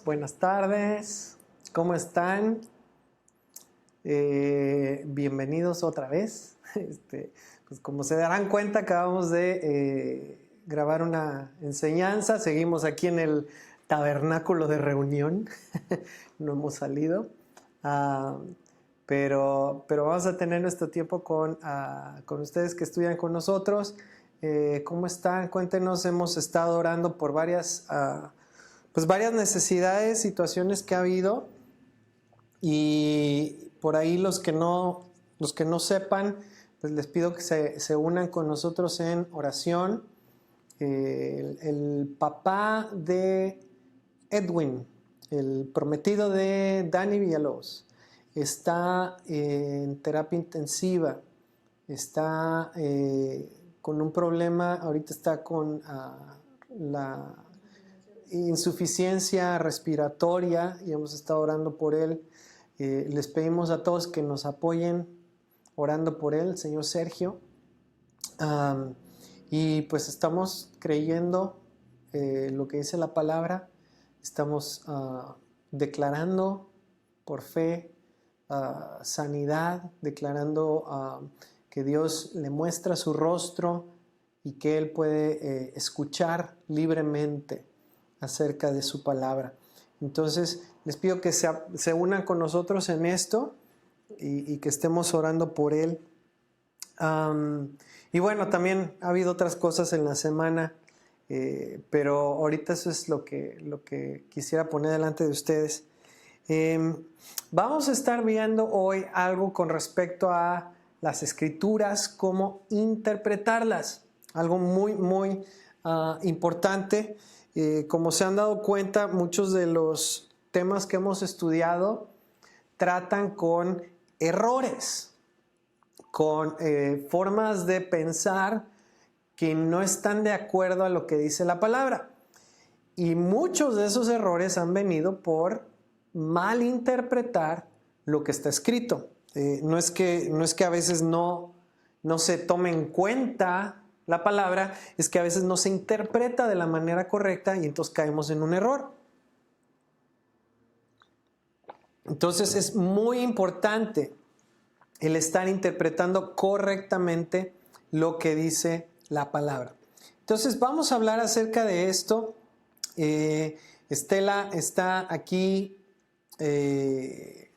Buenas tardes, ¿cómo están? Bienvenidos otra vez. Pues como se darán cuenta, acabamos de grabar una enseñanza. Seguimos aquí en el tabernáculo de reunión. No hemos salido. Pero vamos a tener nuestro tiempo con ustedes que estudian con nosotros. ¿Cómo están? Cuéntenos. Hemos estado orando por varias necesidades, situaciones que ha habido, y por ahí los que no sepan, pues les pido que se unan con nosotros en oración. El papá de Edwin, el prometido de Dani Villalobos, está en terapia intensiva, está con un problema, ahorita está con la insuficiencia respiratoria y hemos estado orando por él. Les pedimos a todos que nos apoyen orando por él, señor Sergio. Y pues estamos creyendo lo que dice la palabra, estamos declarando por fe sanidad, declarando que Dios le muestra su rostro y que él puede escuchar libremente acerca de su palabra. Entonces les pido que se unan con nosotros en esto y que estemos orando por él. Y bueno, también ha habido otras cosas en la semana, pero ahorita eso es lo que quisiera poner delante de ustedes. Vamos a estar viendo hoy algo con respecto a las escrituras, cómo interpretarlas, algo muy muy importante. Como se han dado cuenta, muchos de los temas que hemos estudiado tratan con errores, con formas de pensar que no están de acuerdo a lo que dice la palabra. Y muchos de esos errores han venido por malinterpretar lo que está escrito. No es que a veces no se tome en cuenta la palabra, es que a veces no se interpreta de la manera correcta y entonces caemos en un error. Entonces es muy importante el estar interpretando correctamente lo que dice la palabra. Entonces vamos a hablar acerca de esto. Estela está aquí de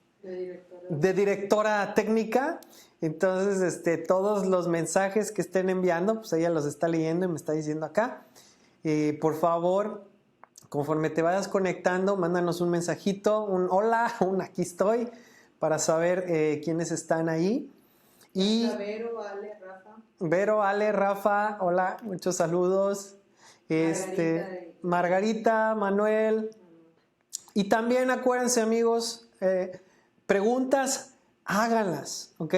directora técnica. Entonces, todos los mensajes que estén enviando, pues ella los está leyendo y me está diciendo acá. Por favor, conforme te vayas conectando, mándanos un mensajito, un hola, un aquí estoy, para saber quiénes están ahí. Y Vero, Ale, Rafa. Vero, Ale, Rafa, hola, muchos saludos. Margarita, Manuel. Y también acuérdense, amigos, preguntas, háganlas, ¿ok?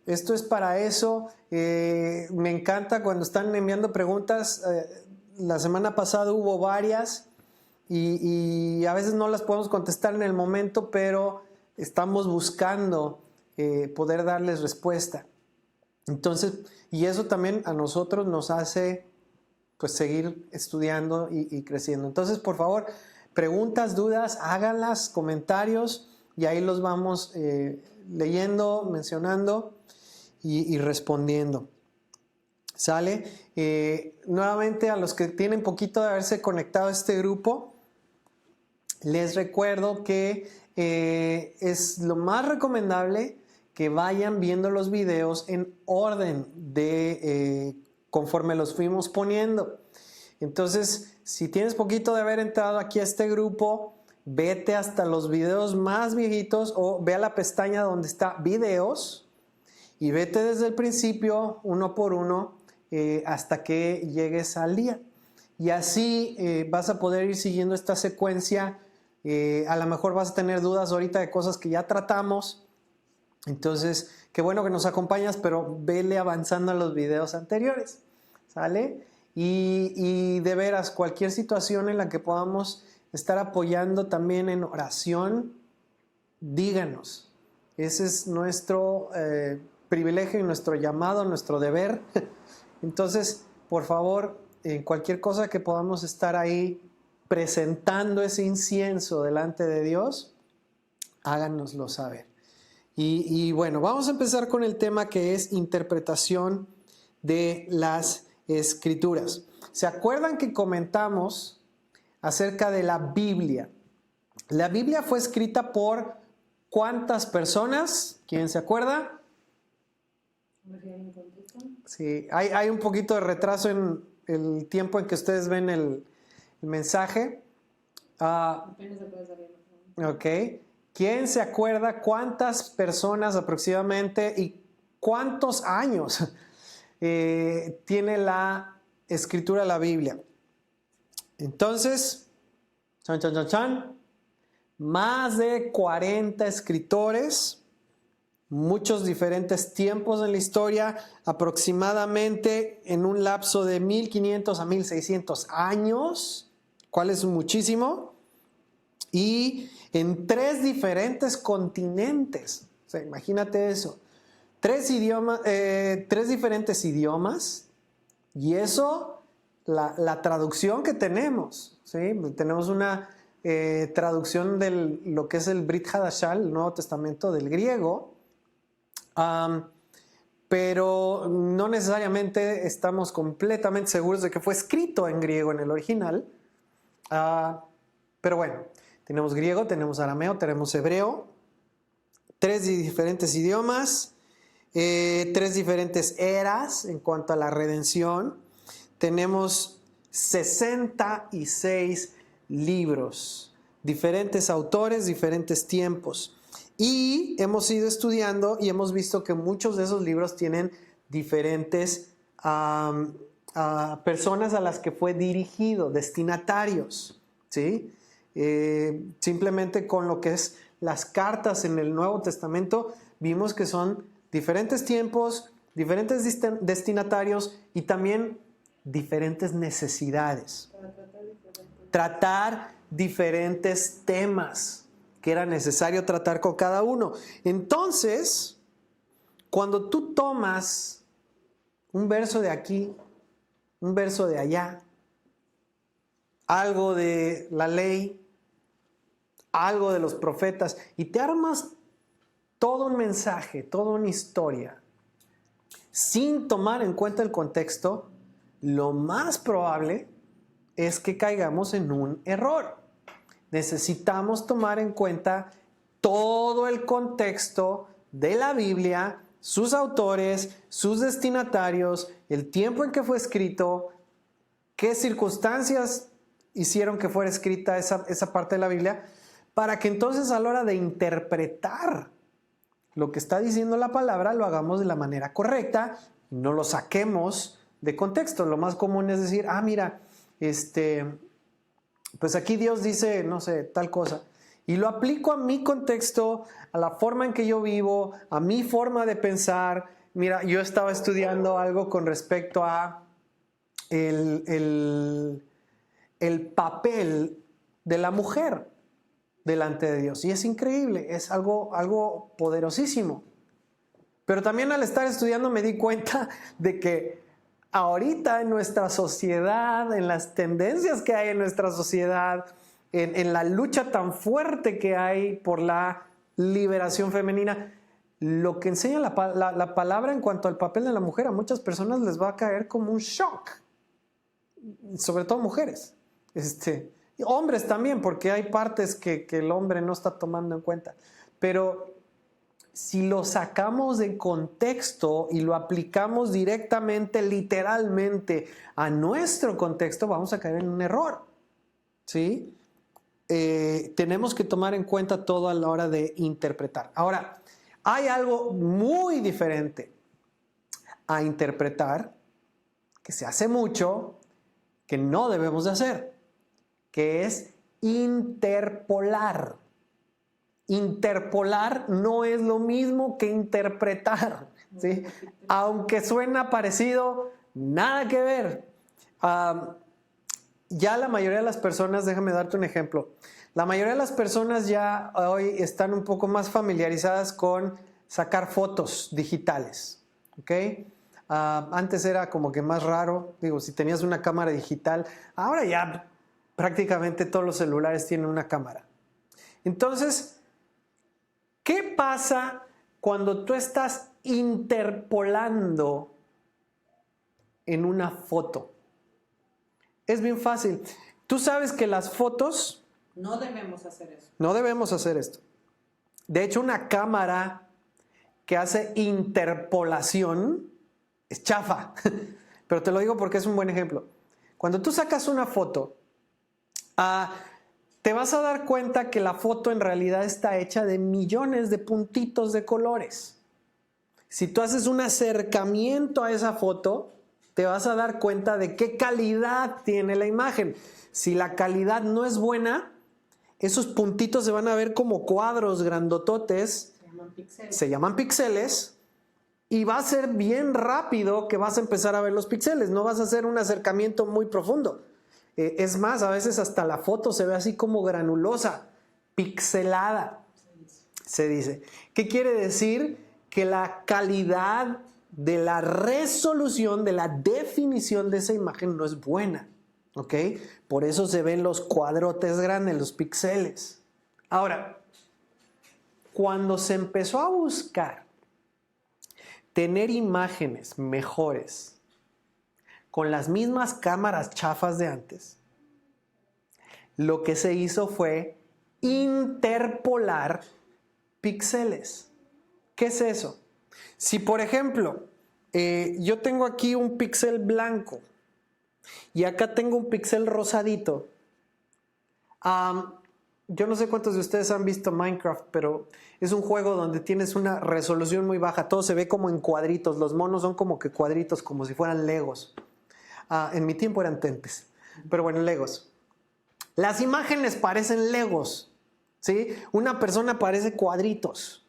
Esto es para eso. Me encanta cuando están enviando preguntas. La semana pasada hubo varias y a veces no las podemos contestar en el momento, pero estamos buscando poder darles respuesta. Entonces, y eso también a nosotros nos hace pues seguir estudiando y creciendo. Entonces, por favor, preguntas, dudas, háganlas, comentarios, y ahí los vamos leyendo, mencionando y respondiendo. ¿Sale? Nuevamente, a los que tienen poquito de haberse conectado a este grupo, les recuerdo que es lo más recomendable que vayan viendo los videos en orden de conforme los fuimos poniendo. Entonces, si tienes poquito de haber entrado aquí a este grupo, vete hasta los videos más viejitos o ve a la pestaña donde está videos y vete desde el principio, uno por uno, hasta que llegues al día. Y así vas a poder ir siguiendo esta secuencia. A lo mejor vas a tener dudas ahorita de cosas que ya tratamos. Entonces, qué bueno que nos acompañas, pero vele avanzando a los videos anteriores. ¿Sale? Y de veras, cualquier situación en la que podamos estar apoyando también en oración, díganos. Ese es nuestro privilegio y nuestro llamado, nuestro deber. Entonces, por favor, cualquier cosa que podamos estar ahí presentando ese incienso delante de Dios, háganoslo saber. Y bueno, vamos a empezar con el tema que es interpretación de las Escrituras. ¿Se acuerdan que comentamos acerca de la Biblia? La Biblia fue escrita por ¿cuántas personas? ¿Quién se acuerda? Sí, hay un poquito de retraso en el tiempo en que ustedes ven el mensaje. Apenas se puede salir. Ok. ¿Quién se acuerda cuántas personas aproximadamente y cuántos años tiene la escritura de la Biblia? Entonces, chan, chan, chan, chan, más de 40 escritores, muchos diferentes tiempos en la historia, aproximadamente en un lapso de 1500 a 1600 años, cual es muchísimo, y en 3 diferentes continentes. O sea, imagínate eso. 3 diferentes idiomas, y eso, la traducción que tenemos, ¿sí? Tenemos una traducción de lo que es el Brit Hadashah, el Nuevo Testamento del griego, pero no necesariamente estamos completamente seguros de que fue escrito en griego en el original. Pero bueno, tenemos griego, tenemos arameo, tenemos hebreo, 3 diferentes idiomas, 3 diferentes eras en cuanto a la redención. Tenemos 66 libros, diferentes autores, diferentes tiempos. Y hemos ido estudiando y hemos visto que muchos de esos libros tienen diferentes personas a las que fue dirigido, destinatarios, ¿sí? Simplemente con lo que es las cartas en el Nuevo Testamento, vimos que son diferentes tiempos, diferentes destinatarios y también diferentes necesidades. Tratar diferentes temas que era necesario tratar con cada uno. Entonces, cuando tú tomas un verso de aquí, un verso de allá, algo de la ley, algo de los profetas, y te armas todo un mensaje, toda una historia, sin tomar en cuenta el contexto, lo más probable es que caigamos en un error. Necesitamos tomar en cuenta todo el contexto de la Biblia, sus autores, sus destinatarios, el tiempo en que fue escrito, qué circunstancias hicieron que fuera escrita esa parte de la Biblia, para que entonces a la hora de interpretar lo que está diciendo la palabra lo hagamos de la manera correcta, no lo saquemos de contexto. Lo más común es decir, mira, pues aquí Dios dice, no sé, tal cosa, y lo aplico a mi contexto, a la forma en que yo vivo, a mi forma de pensar. Mira, yo estaba estudiando algo con respecto a el papel de la mujer delante de Dios, y es increíble, es algo poderosísimo. Pero también al estar estudiando me di cuenta de que ahorita en nuestra sociedad, en las tendencias que hay en nuestra sociedad, en la lucha tan fuerte que hay por la liberación femenina, lo que enseña la palabra en cuanto al papel de la mujer a muchas personas les va a caer como un shock, sobre todo mujeres, hombres también, porque hay partes que el hombre no está tomando en cuenta, pero si lo sacamos de contexto y lo aplicamos directamente, literalmente, a nuestro contexto, vamos a caer en un error, ¿sí? Tenemos que tomar en cuenta todo a la hora de interpretar. Ahora, hay algo muy diferente a interpretar, que se hace mucho, que no debemos de hacer, que es interpolar. Interpolar no es lo mismo que interpretar, ¿sí? Aunque suena parecido, nada que ver. Ya la mayoría de las personas, déjame darte un ejemplo, la mayoría de las personas ya hoy están un poco más familiarizadas con sacar fotos digitales, ¿ok? Antes era como que más raro, digo, si tenías una cámara digital, ahora ya prácticamente todos los celulares tienen una cámara. Entonces, ¿qué pasa cuando tú estás interpolando en una foto? Es bien fácil. Tú sabes que las fotos... No debemos hacer eso. No debemos hacer esto. De hecho, una cámara que hace interpolación es chafa. Pero te lo digo porque es un buen ejemplo. Cuando tú sacas una foto, te vas a dar cuenta que la foto en realidad está hecha de millones de puntitos de colores. Si tú haces un acercamiento a esa foto, te vas a dar cuenta de qué calidad tiene la imagen. Si la calidad no es buena, esos puntitos se van a ver como cuadros grandototes. Se llaman píxeles. Y va a ser bien rápido que vas a empezar a ver los píxeles. No vas a hacer un acercamiento muy profundo. Es más, a veces hasta la foto se ve así como granulosa, pixelada, se dice. ¿Qué quiere decir? Que la calidad de la resolución, de la definición de esa imagen no es buena. ¿Ok? Por eso se ven los cuadrotes grandes, los píxeles. Ahora, cuando se empezó a buscar tener imágenes mejores con las mismas cámaras chafas de antes, lo que se hizo fue interpolar píxeles. ¿Qué es eso? Si, por ejemplo, yo tengo aquí un píxel blanco y acá tengo un píxel rosadito, yo no sé cuántos de ustedes han visto Minecraft, pero es un juego donde tienes una resolución muy baja. Todo se ve como en cuadritos. Los monos son como que cuadritos, como si fueran Legos. En mi tiempo eran tentes, pero bueno, Legos. Las imágenes parecen Legos, ¿sí? Una persona parece cuadritos.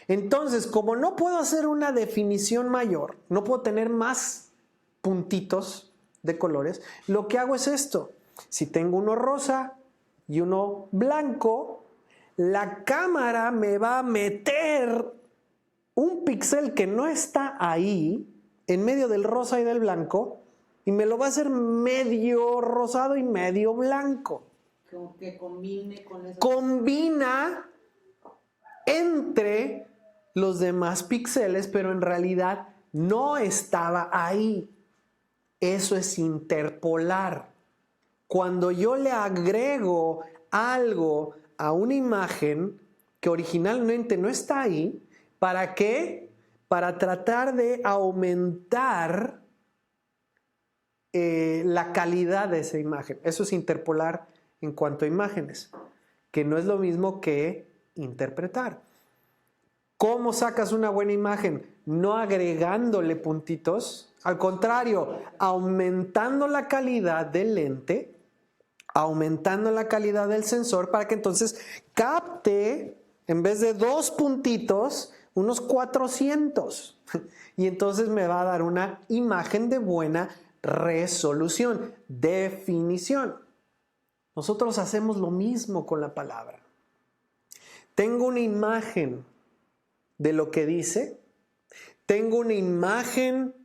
Entonces, como no puedo hacer una definición mayor, no puedo tener más puntitos de colores, lo que hago es esto. Si tengo uno rosa y uno blanco, la cámara me va a meter un píxel que no está ahí, en medio del rosa y del blanco, y me lo va a hacer medio rosado y medio blanco. Como que combine con eso. Combina entre los demás píxeles, pero en realidad no estaba ahí. Eso es interpolar. Cuando yo le agrego algo a una imagen que originalmente no está ahí, ¿para qué? Para tratar de aumentar la calidad de esa imagen. Eso es interpolar en cuanto a imágenes, que no es lo mismo que interpretar. ¿Cómo sacas una buena imagen? No agregándole puntitos, al contrario, aumentando la calidad del lente, aumentando la calidad del sensor para que entonces capte, en vez de 2 puntitos, unos 400. Y entonces me va a dar una imagen de buena resolución, definición. Nosotros hacemos lo mismo con la palabra. Tengo una imagen de lo que dice, tengo una imagen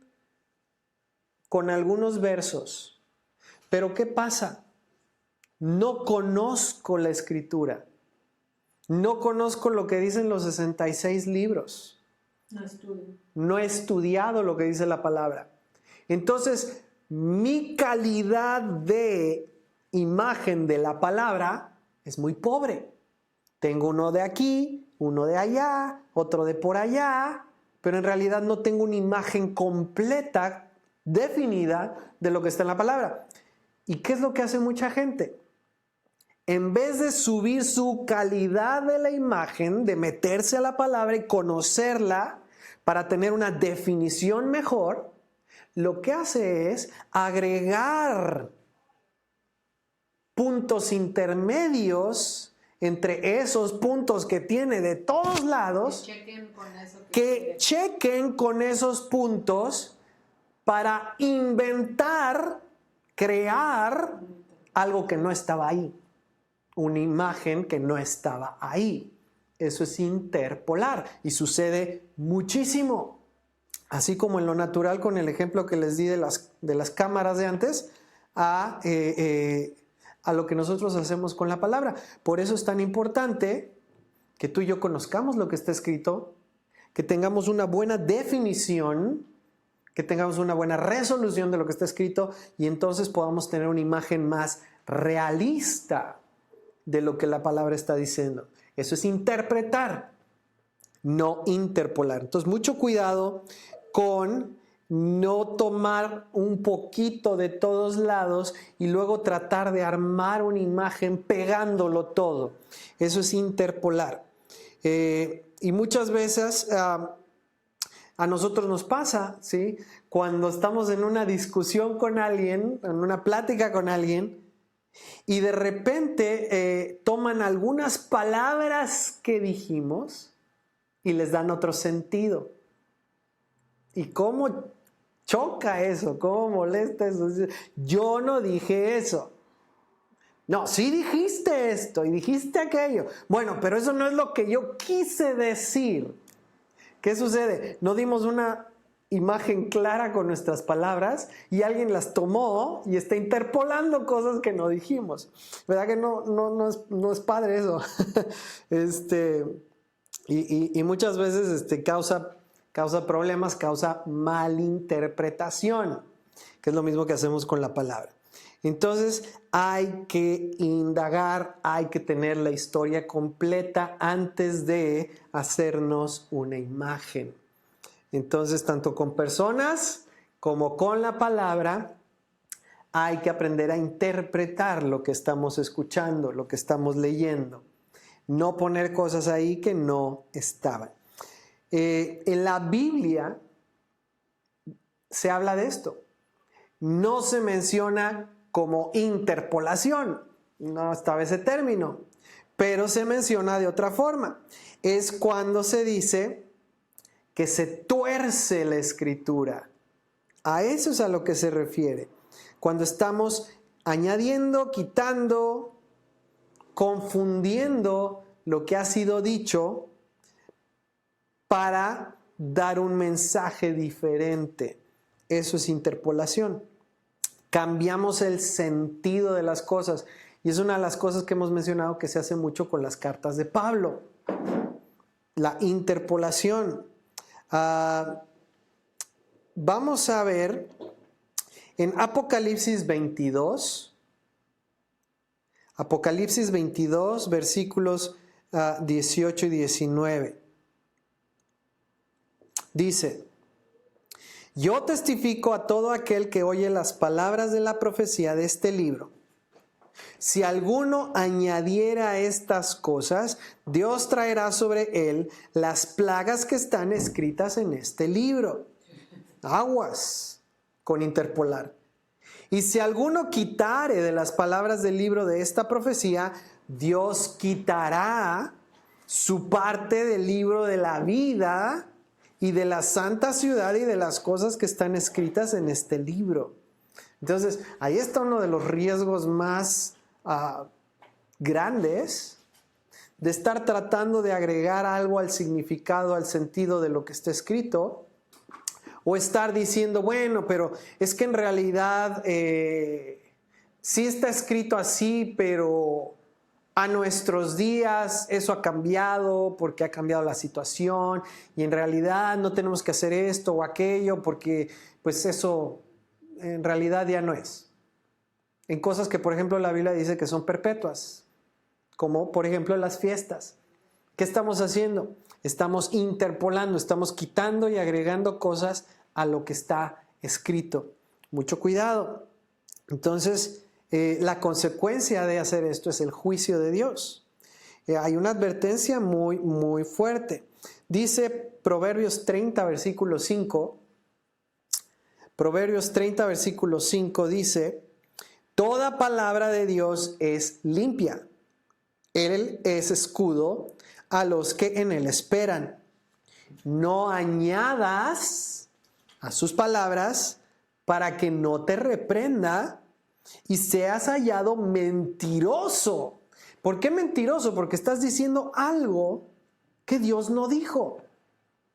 con algunos versos, pero ¿qué pasa? No conozco la escritura, no conozco lo que dicen los 66 libros, no he estudiado lo que dice la palabra. Entonces, mi calidad de imagen de la palabra es muy pobre. Tengo uno de aquí, uno de allá, otro de por allá, pero en realidad no tengo una imagen completa, definida de lo que está en la palabra. ¿Y qué es lo que hace mucha gente? En vez de subir su calidad de la imagen, de meterse a la palabra y conocerla para tener una definición mejor, lo que hace es agregar puntos intermedios entre esos puntos que tiene de todos lados, que chequen con esos puntos para inventar, crear algo que no estaba ahí, una imagen que no estaba ahí. Eso es interpolar y sucede muchísimo. Así como en lo natural, con el ejemplo que les di de las cámaras de antes, a a lo que nosotros hacemos con la palabra. Por eso es tan importante que tú y yo conozcamos lo que está escrito, que tengamos una buena definición, que tengamos una buena resolución de lo que está escrito y entonces podamos tener una imagen más realista de lo que la palabra está diciendo. Eso es interpretar, no interpolar. Entonces, mucho cuidado con no tomar un poquito de todos lados y luego tratar de armar una imagen pegándolo todo. Eso es interpolar. Y muchas veces a nosotros nos pasa, ¿sí? Cuando estamos en una discusión con alguien, en una plática con alguien, y de repente toman algunas palabras que dijimos y les dan otro sentido. ¿Y cómo choca eso? ¿Cómo molesta eso? Yo no dije eso. No, sí dijiste esto y dijiste aquello. Bueno, pero eso no es lo que yo quise decir. ¿Qué sucede? No dimos una imagen clara con nuestras palabras y alguien las tomó y está interpolando cosas que no dijimos. ¿Verdad que no es padre eso? Y muchas veces causa problemas, causa malinterpretación, que es lo mismo que hacemos con la palabra. Entonces hay que indagar, hay que tener la historia completa antes de hacernos una imagen. Entonces, tanto con personas como con la palabra, hay que aprender a interpretar lo que estamos escuchando, lo que estamos leyendo. No poner cosas ahí que no estaban. En la Biblia se habla de esto. No se menciona como interpolación, no estaba ese término, pero se menciona de otra forma. Es cuando se dice que se tuerce la escritura. A eso es a lo que se refiere. Cuando estamos añadiendo, quitando, confundiendo lo que ha sido dicho para dar un mensaje diferente. Eso es interpolación. Cambiamos el sentido de las cosas. Y es una de las cosas que hemos mencionado que se hace mucho con las cartas de Pablo. La interpolación. Vamos a ver en Apocalipsis 22. Apocalipsis 22, versículos 18 y 19. Dice: yo testifico a todo aquel que oye las palabras de la profecía de este libro. Si alguno añadiera a estas cosas, Dios traerá sobre él las plagas que están escritas en este libro. Aguas con interpolar. Y si alguno quitare de las palabras del libro de esta profecía, Dios quitará su parte del libro de la vida y de la santa ciudad y de las cosas que están escritas en este libro. Entonces, ahí está uno de los riesgos más grandes de estar tratando de agregar algo al significado, al sentido de lo que está escrito, o estar diciendo, bueno, pero es que en realidad sí está escrito así, pero a nuestros días eso ha cambiado porque ha cambiado la situación y en realidad no tenemos que hacer esto o aquello porque pues eso en realidad ya no es. En cosas que por ejemplo la Biblia dice que son perpetuas, como por ejemplo las fiestas. ¿Qué estamos haciendo? Estamos interpolando, estamos quitando y agregando cosas a lo que está escrito. Mucho cuidado. Entonces, la consecuencia de hacer esto es el juicio de Dios. Hay una advertencia muy, muy fuerte. Dice Proverbios 30, versículo 5. Proverbios 30, versículo 5 dice: toda palabra de Dios es limpia. Él es escudo a los que en él esperan. No añadas a sus palabras para que no te reprenda y seas hallado mentiroso. ¿Por qué mentiroso? Porque estás diciendo algo que Dios no dijo.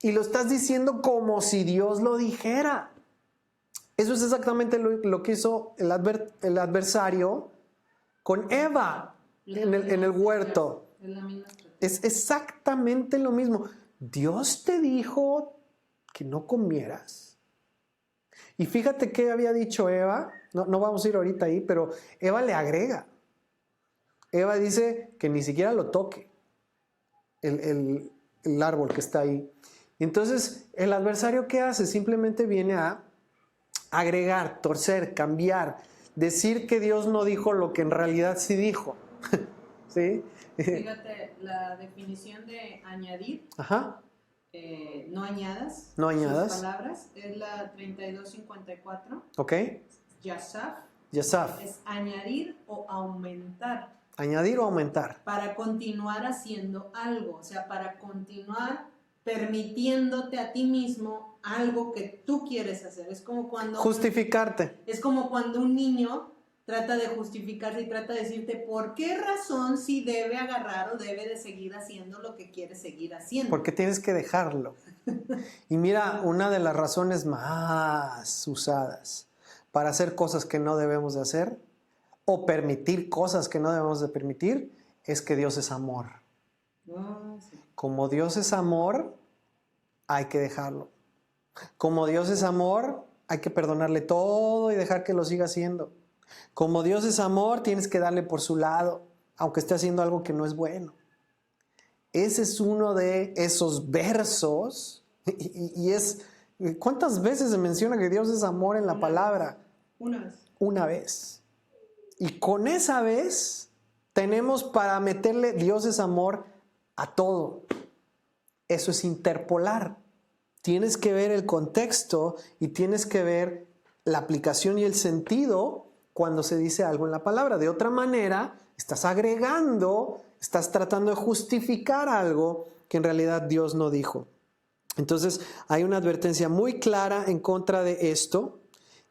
Y lo estás diciendo como si Dios lo dijera. Eso es exactamente lo que hizo el adversario con Eva en el huerto. Es la misma estrategia. Es exactamente lo mismo. Dios te dijo que no comieras. Y fíjate qué había dicho Eva. No vamos a ir ahorita ahí, pero Eva le agrega. Eva dice que ni siquiera lo toque el árbol que está ahí. Entonces, el adversario, ¿qué hace? Simplemente viene a agregar, torcer, cambiar, decir que Dios no dijo lo que en realidad sí dijo. ¿Sí? Fíjate, la definición de añadir, Ajá. no añadas. No añadas. Sus palabras, es la 3254. ¿Ok? Yasaf. Yasaf. Es añadir o aumentar. Añadir o aumentar. Para continuar haciendo algo, o sea, para continuar permitiéndote a ti mismo algo que tú quieres hacer. Es como cuando Justificarte. es como cuando un niño trata de justificarse y trata de decirte por qué razón sí debe agarrar o debe de seguir haciendo lo que quiere seguir haciendo. Porque tienes que dejarlo. Y mira, una de las razones más usadas para hacer cosas que no debemos de hacer o permitir cosas que no debemos de permitir es que Dios es amor. Sí. Como Dios es amor, hay que dejarlo. Como Dios es amor, hay que perdonarle todo y dejar que lo siga haciendo. Como Dios es amor, tienes que darle por su lado, aunque esté haciendo algo que no es bueno. Ese es uno de esos versos. Y es, ¿cuántas veces se menciona que Dios es amor en la palabra? Una vez. Una vez. Y con esa vez tenemos para meterle Dios es amor a todo. Eso es interpolar. Tienes que ver el contexto y tienes que ver la aplicación y el sentido cuando se dice algo en la palabra. De otra manera, estás agregando, estás tratando de justificar algo que en realidad Dios no dijo. Entonces, hay una advertencia muy clara en contra de esto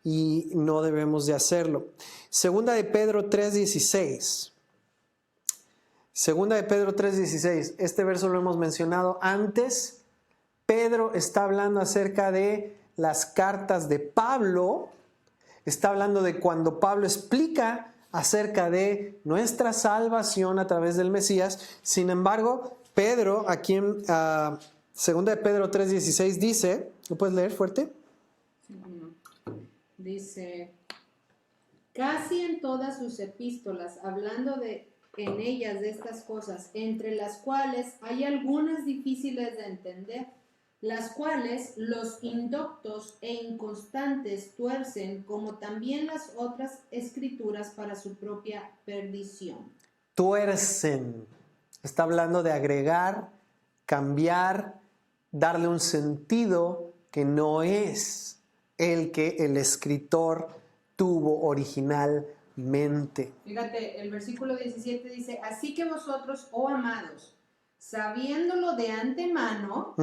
y no debemos de hacerlo. Segunda de Pedro 3:16. Segunda de Pedro 3:16. Este verso lo hemos mencionado antes. Pedro está hablando acerca de las cartas de Pablo. Está hablando de cuando Pablo explica acerca de nuestra salvación a través del Mesías. Sin embargo, Pedro, aquí en segunda de Pedro 3:16 dice, ¿lo puedes leer fuerte? Sí, no. Dice, casi en todas sus epístolas, hablando en ellas de estas cosas, entre las cuales hay algunas difíciles de entender, las cuales los indoctos e inconstantes tuercen, como también las otras escrituras para su propia perdición. Tuercen. Está hablando de agregar, cambiar, darle un sentido que no es el que el escritor tuvo originalmente. Fíjate, el versículo 17 dice, así que vosotros, oh amados, sabiéndolo de antemano,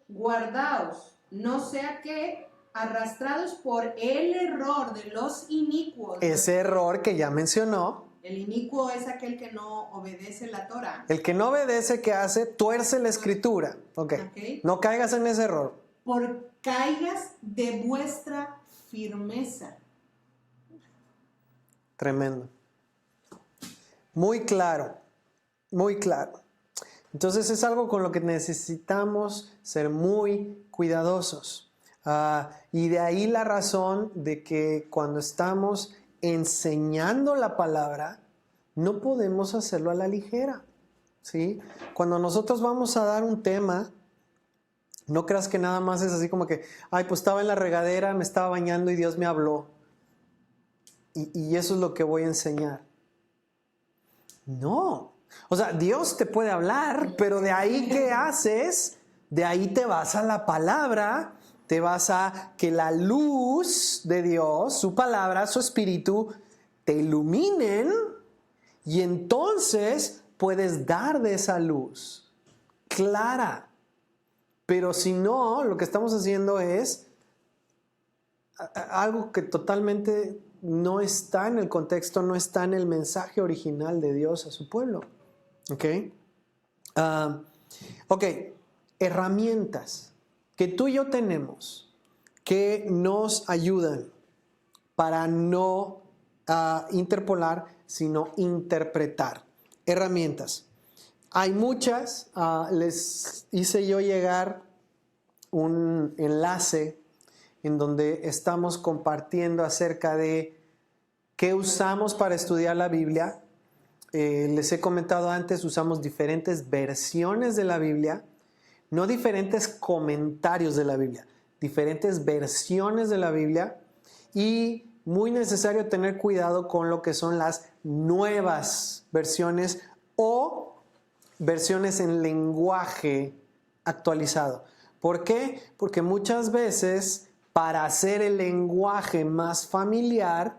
guardaos, no sea que arrastrados por el error de los inicuos. Ese error que ya mencionó. El inicuo es aquel que no obedece la Torah. El que no obedece, ¿qué hace? Tuerce la escritura. Okay. No caigas en ese error. Por caigas de vuestra firmeza. Tremendo. Muy claro. Muy claro. Entonces es algo con lo que necesitamos ser muy cuidadosos. Y de ahí la razón de que cuando estamos enseñando la palabra, no podemos hacerlo a la ligera, ¿sí? Cuando nosotros vamos a dar un tema, no creas que nada más es así como que, ay, pues estaba en la regadera, me estaba bañando y Dios me habló. Y eso es lo que voy a enseñar. No. O sea, Dios te puede hablar, pero de ahí, ¿qué haces? De ahí te vas a la palabra, te vas a que la luz de Dios, su palabra, su espíritu, te iluminen y entonces puedes dar de esa luz clara. Pero si no, lo que estamos haciendo es algo que totalmente no está en el contexto, no está en el mensaje original de Dios a su pueblo. ¿Ok? Ok, herramientas que tú y yo tenemos que nos ayudan para no interpolar, sino interpretar. Herramientas. Hay muchas. Les hice yo llegar un enlace en donde estamos compartiendo acerca de qué usamos para estudiar la Biblia. Les he comentado antes, usamos diferentes versiones de la Biblia, no diferentes comentarios de la Biblia, diferentes versiones de la Biblia, y muy necesario tener cuidado con lo que son las nuevas versiones o versiones en lenguaje actualizado. ¿Por qué? Porque muchas veces para hacer el lenguaje más familiar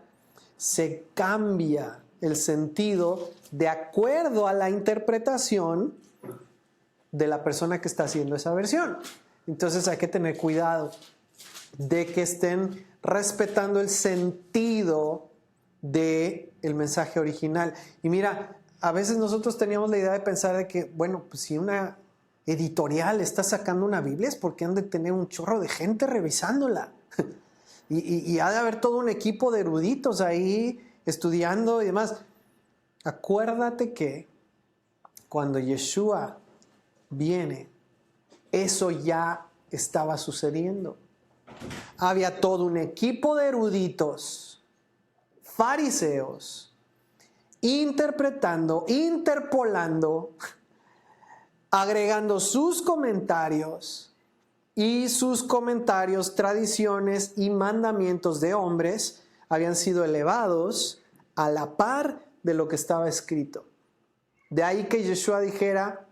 se cambia el sentido de acuerdo a la interpretación de la persona que está haciendo esa versión. Entonces hay que tener cuidado de que estén respetando el sentido del mensaje original. Y mira, a veces nosotros teníamos la idea de pensar de que, bueno, pues si una editorial está sacando una Biblia es porque han de tener un chorro de gente revisándola. y ha de haber todo un equipo de eruditos ahí estudiando y demás. Acuérdate que cuando Yeshua viene, eso ya estaba sucediendo. Había todo un equipo de eruditos, fariseos, interpretando, interpolando, agregando sus comentarios, y sus comentarios, tradiciones y mandamientos de hombres habían sido elevados a la par de lo que estaba escrito. De ahí que Yeshua dijera,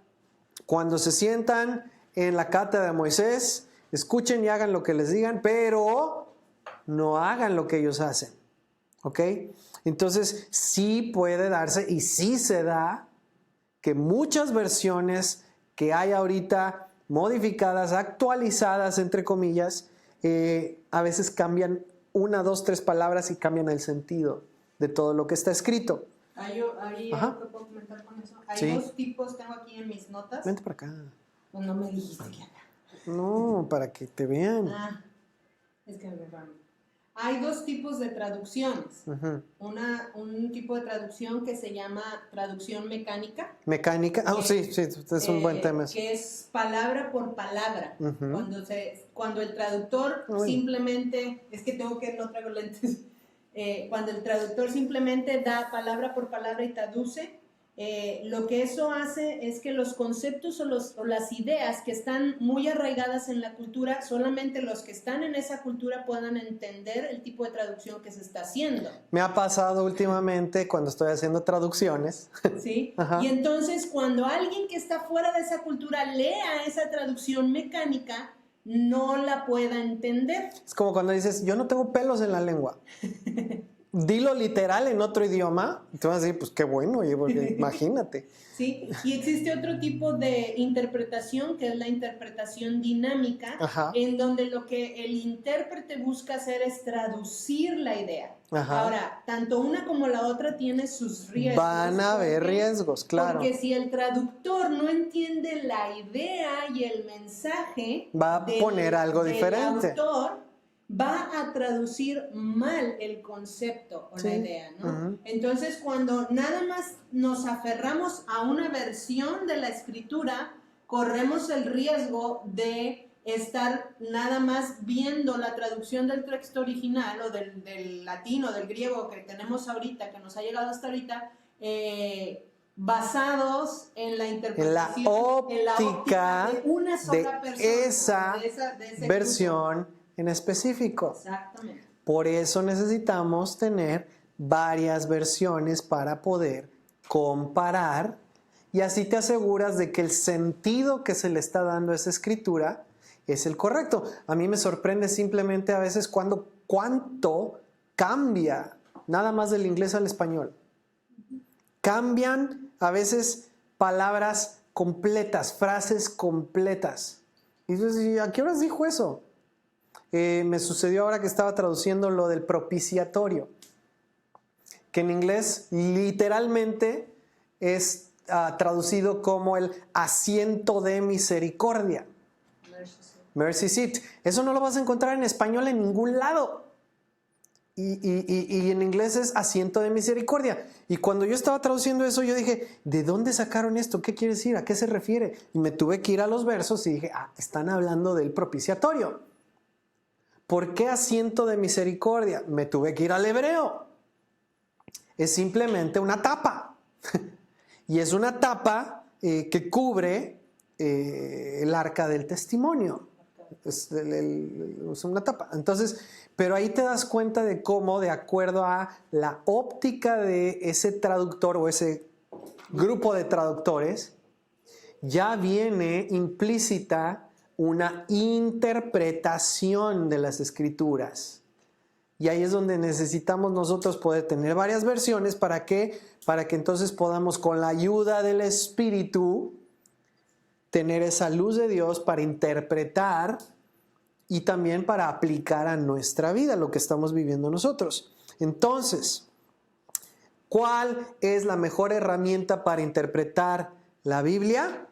cuando se sientan en la cátedra de Moisés, escuchen y hagan lo que les digan, pero no hagan lo que ellos hacen. ¿Ok? Entonces sí puede darse y sí se da que muchas versiones que hay ahorita modificadas, actualizadas, entre comillas, a veces cambian 1, 2, 3 palabras y cambian el sentido de todo lo que está escrito. ¿Hay algo que puedo comentar con eso? Hay Sí. 2 tipos, tengo aquí en mis notas. Vente para acá. Pues no me dijiste que acá. No, para que te vean. Es que me dejaron. Hay 2 tipos de traducciones. Uh-huh. Un tipo de traducción que se llama traducción mecánica. Mecánica. Sí, es un buen tema. Que es palabra por palabra. Uh-huh. Cuando el traductor simplemente, es que tengo que no traigo lentes. Cuando el traductor simplemente da palabra por palabra y traduce, lo que eso hace es que los conceptos o las ideas que están muy arraigadas en la cultura, solamente los que están en esa cultura puedan entender el tipo de traducción que se está haciendo. Me ha pasado últimamente cuando estoy haciendo traducciones. ¿Sí? Ajá. Y entonces cuando alguien que está fuera de esa cultura lea esa traducción mecánica, no la pueda entender. Es como cuando dices, yo no tengo pelos en la lengua. Dilo literal en otro idioma, y te vas a decir, pues qué bueno, oye, porque imagínate. Sí, y existe otro tipo de interpretación que es la interpretación dinámica, Ajá. en donde lo que el intérprete busca hacer es traducir la idea. Ajá. Ahora, tanto una como la otra tiene sus riesgos. Van a haber riesgos, claro. Porque si el traductor no entiende la idea y el mensaje, va a poner algo diferente. El autor va a traducir mal el concepto o la idea, ¿no? Uh-huh. Entonces, cuando nada más nos aferramos a una versión de la escritura, corremos el riesgo de estar nada más viendo la traducción del texto original o del latín o del griego que tenemos ahorita, que nos ha llegado hasta ahorita, basados en la interpretación, en la óptica de una sola persona, de esa ese versión grupo en específico. Exactamente. Por eso necesitamos tener varias versiones para poder comparar, y así te aseguras de que el sentido que se le está dando a esa escritura es el correcto. A mí me sorprende simplemente a veces cuánto cambia nada más del inglés al español. Cambian a veces palabras completas, frases completas. Y dices, ¿a qué horas dijo eso? Me sucedió ahora que estaba traduciendo lo del propiciatorio, que en inglés literalmente es traducido como el asiento de misericordia. Mercy seat. Eso no lo vas a encontrar en español en ningún lado. y en inglés es asiento de misericordia. Y cuando yo estaba traduciendo eso, yo dije, ¿de dónde sacaron esto? ¿Qué quiere decir? ¿A qué se refiere? Y me tuve que ir a los versos y dije, están hablando del propiciatorio. ¿Por qué asiento de misericordia? Me tuve que ir al hebreo. Es simplemente una tapa. Y es una tapa que cubre el arca del testimonio. Es una tapa. Entonces, pero ahí te das cuenta de cómo, de acuerdo a la óptica de ese traductor o ese grupo de traductores, ya viene implícita una interpretación de las escrituras. Y ahí es donde necesitamos nosotros poder tener varias versiones. ¿Para qué? Para que entonces podamos, con la ayuda del Espíritu, tener esa luz de Dios para interpretar y también para aplicar a nuestra vida lo que estamos viviendo nosotros. Entonces, ¿cuál es la mejor herramienta para interpretar la Biblia?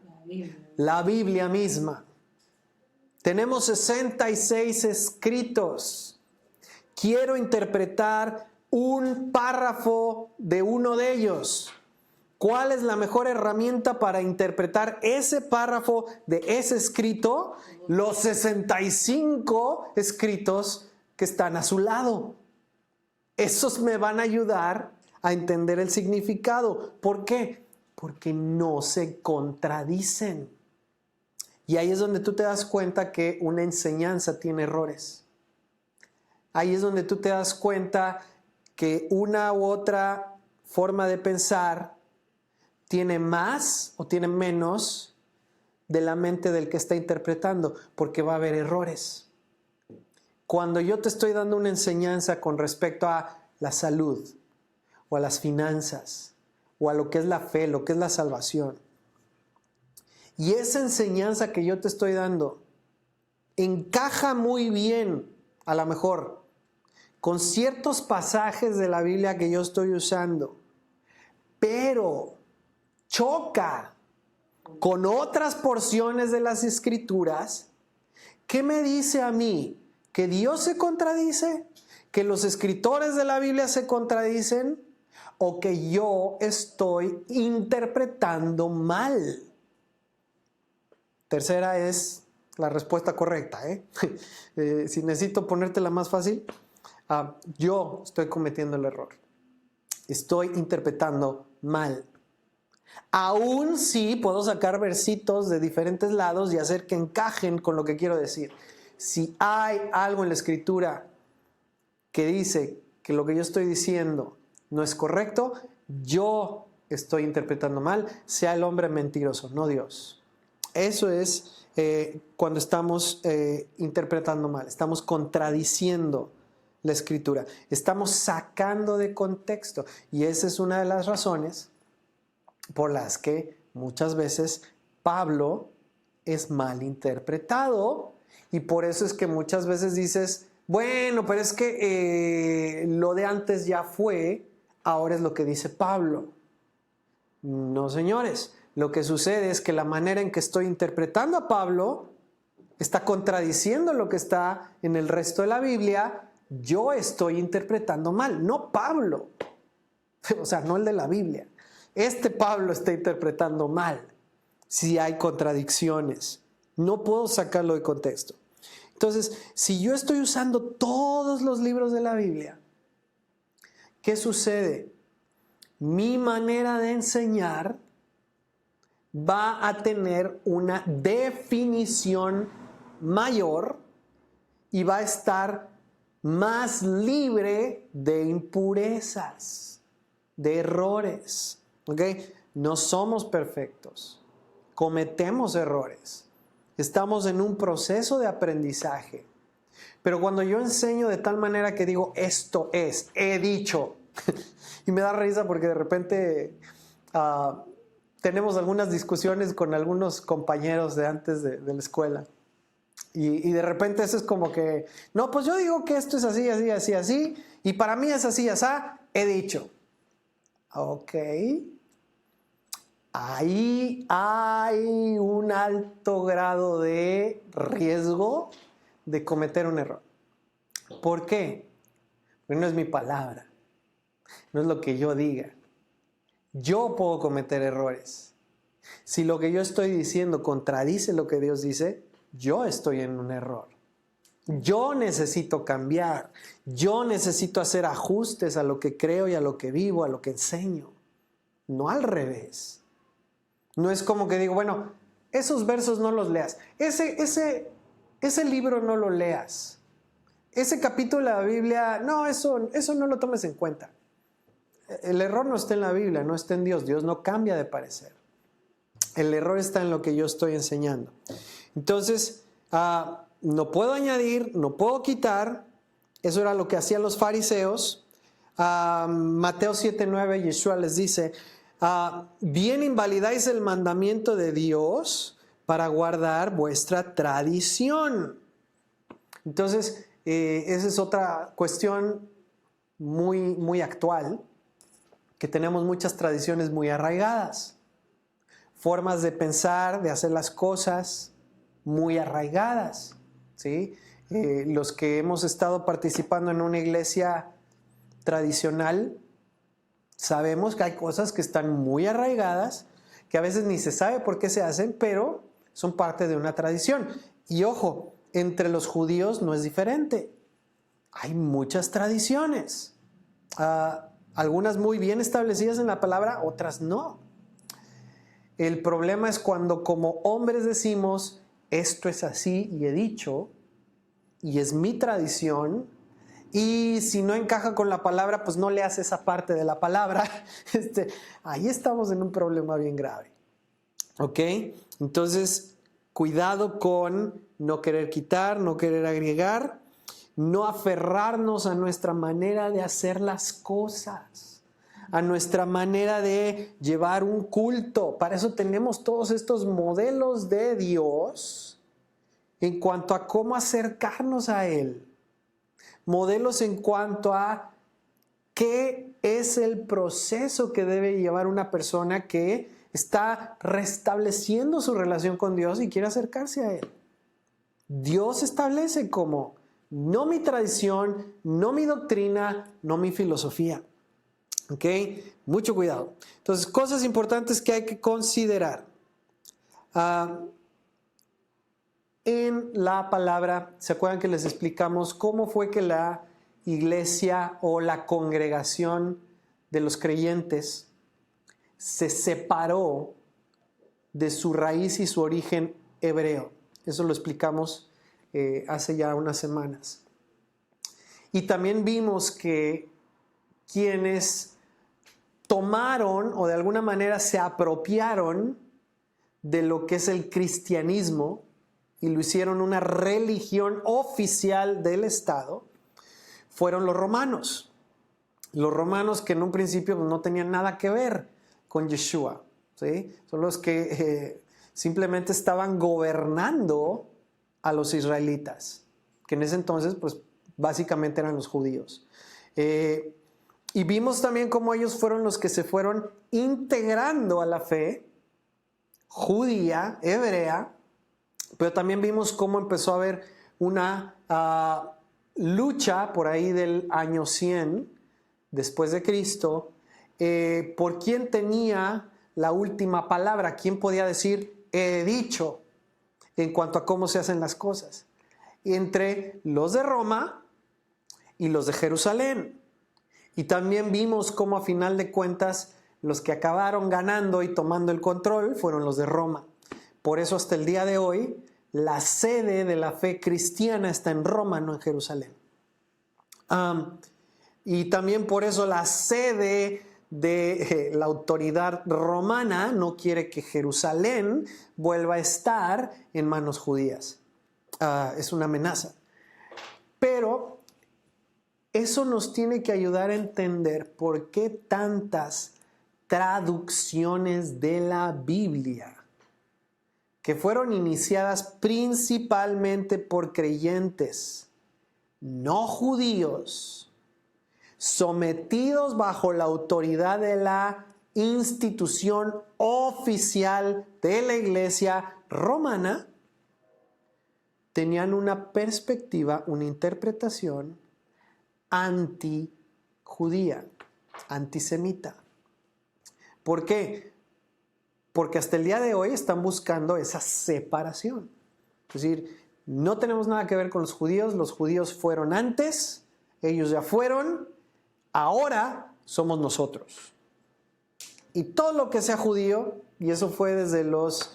La Biblia misma. Tenemos 66 escritos. Quiero interpretar un párrafo de uno de ellos. ¿Cuál es la mejor herramienta para interpretar ese párrafo de ese escrito? Los 65 escritos que están a su lado. Esos me van a ayudar a entender el significado. ¿Por qué? Porque no se contradicen. Y ahí es donde tú te das cuenta que una enseñanza tiene errores. Ahí es donde tú te das cuenta que una u otra forma de pensar tiene más o tiene menos de la mente del que está interpretando, porque va a haber errores. Cuando yo te estoy dando una enseñanza con respecto a la salud, o a las finanzas, o a lo que es la fe, lo que es la salvación, y esa enseñanza que yo te estoy dando encaja muy bien, a lo mejor, con ciertos pasajes de la Biblia que yo estoy usando, pero choca con otras porciones de las Escrituras, ¿qué me dice a mí? ¿Que Dios se contradice? ¿Que los escritores de la Biblia se contradicen? ¿O que yo estoy interpretando mal? Tercera es la respuesta correcta, si necesito ponértela más fácil, yo estoy cometiendo el error. Estoy interpretando mal. Aún sí puedo sacar versitos de diferentes lados y hacer que encajen con lo que quiero decir. Si hay algo en la Escritura que dice que lo que yo estoy diciendo no es correcto, yo estoy interpretando mal, sea el hombre mentiroso, no Dios. Eso es cuando estamos interpretando mal, estamos contradiciendo la Escritura, estamos sacando de contexto, y esa es una de las razones por las que muchas veces Pablo es mal interpretado, y por eso es que muchas veces dices, bueno, pero es que lo de antes ya fue, ahora es lo que dice Pablo. No, señores, lo que sucede es que la manera en que estoy interpretando a Pablo está contradiciendo lo que está en el resto de la Biblia. Yo estoy interpretando mal, no Pablo, o sea, no el de la Biblia. Este Pablo está interpretando mal. Si hay contradicciones, no puedo sacarlo de contexto. Entonces, si yo estoy usando todos los libros de la Biblia, ¿qué sucede? Mi manera de enseñar va a tener una definición mayor y va a estar más libre de impurezas, de errores. ¿Ok? No somos perfectos, cometemos errores, estamos en un proceso de aprendizaje. Pero cuando yo enseño de tal manera que digo, esto es, he dicho, y me da risa porque de repente tenemos algunas discusiones con algunos compañeros de antes de la escuela. Y de repente eso es como que, no, pues yo digo que esto es así, así, así, así, y para mí es así, así, he dicho. Ok. Ahí hay un alto grado de riesgo de cometer un error. ¿Por qué? Pero no es mi palabra, no es lo que yo diga. Yo puedo cometer errores. Si lo que yo estoy diciendo contradice lo que Dios dice, yo estoy en un error. Yo necesito cambiar. Yo necesito hacer ajustes a lo que creo y a lo que vivo, a lo que enseño. No al revés. No es como que digo, bueno, esos versos no los leas. Ese libro no lo leas. Ese capítulo de la Biblia, no, eso no lo tomes en cuenta. El error no está en la Biblia, no está en Dios. Dios no cambia de parecer. El error está en lo que yo estoy enseñando. Entonces, no puedo añadir, no puedo quitar. Eso era lo que hacían los fariseos. Mateo 7:9, Yeshua les dice, bien invalidáis el mandamiento de Dios para guardar vuestra tradición. Entonces, esa es otra cuestión muy, muy actual, que tenemos muchas tradiciones muy arraigadas, formas de pensar, de hacer las cosas muy arraigadas, ¿sí? Los que hemos estado participando en una iglesia tradicional, sabemos que hay cosas que están muy arraigadas, que a veces ni se sabe por qué se hacen, pero son parte de una tradición. Y ojo, entre los judíos no es diferente. Hay muchas tradiciones. Algunas muy bien establecidas en la palabra, otras no. El problema es cuando como hombres decimos, esto es así y he dicho, y es mi tradición, y si no encaja con la palabra, pues no leas esa parte de la palabra. Ahí estamos en un problema bien grave. ¿Ok? Entonces, cuidado con no querer quitar, no querer agregar, no aferrarnos a nuestra manera de hacer las cosas, a nuestra manera de llevar un culto. Para eso tenemos todos estos modelos de Dios en cuanto a cómo acercarnos a Él. Modelos en cuanto a qué es el proceso que debe llevar una persona que está restableciendo su relación con Dios y quiere acercarse a Él. Dios establece como, no mi tradición, no mi doctrina, no mi filosofía. ¿Ok? Mucho cuidado. Entonces, cosas importantes que hay que considerar. En la palabra, ¿se acuerdan que les explicamos cómo fue que la iglesia o la congregación de los creyentes se separó de su raíz y su origen hebreo? Eso lo explicamos hace ya unas semanas. Y también vimos que quienes tomaron o de alguna manera se apropiaron de lo que es el cristianismo y lo hicieron una religión oficial del Estado, fueron los romanos. Los romanos que en un principio no tenían nada que ver con Yeshua, ¿sí? Son los que simplemente estaban gobernando a los israelitas, que en ese entonces pues básicamente eran los judíos. Y vimos también cómo ellos fueron los que se fueron integrando a la fe judía, hebrea, pero también vimos cómo empezó a haber una lucha por ahí del año 100 después de Cristo por quién tenía la última palabra, quién podía decir he dicho en cuanto a cómo se hacen las cosas, entre los de Roma y los de Jerusalén. Y también vimos cómo a final de cuentas los que acabaron ganando y tomando el control fueron los de Roma. Por eso hasta el día de hoy la sede de la fe cristiana está en Roma, no en Jerusalén. Y también por eso la sede de la autoridad romana no quiere que Jerusalén vuelva a estar en manos judías. Es una amenaza. Pero eso nos tiene que ayudar a entender por qué tantas traducciones de la Biblia, que fueron iniciadas principalmente por creyentes no judíos, sometidos bajo la autoridad de la institución oficial de la Iglesia romana, tenían una perspectiva, una interpretación antijudía, antisemita. ¿Por qué? Porque hasta el día de hoy están buscando esa separación. Es decir, no tenemos nada que ver con los judíos fueron antes, ellos ya fueron, ahora somos nosotros. Y todo lo que sea judío, y eso fue desde los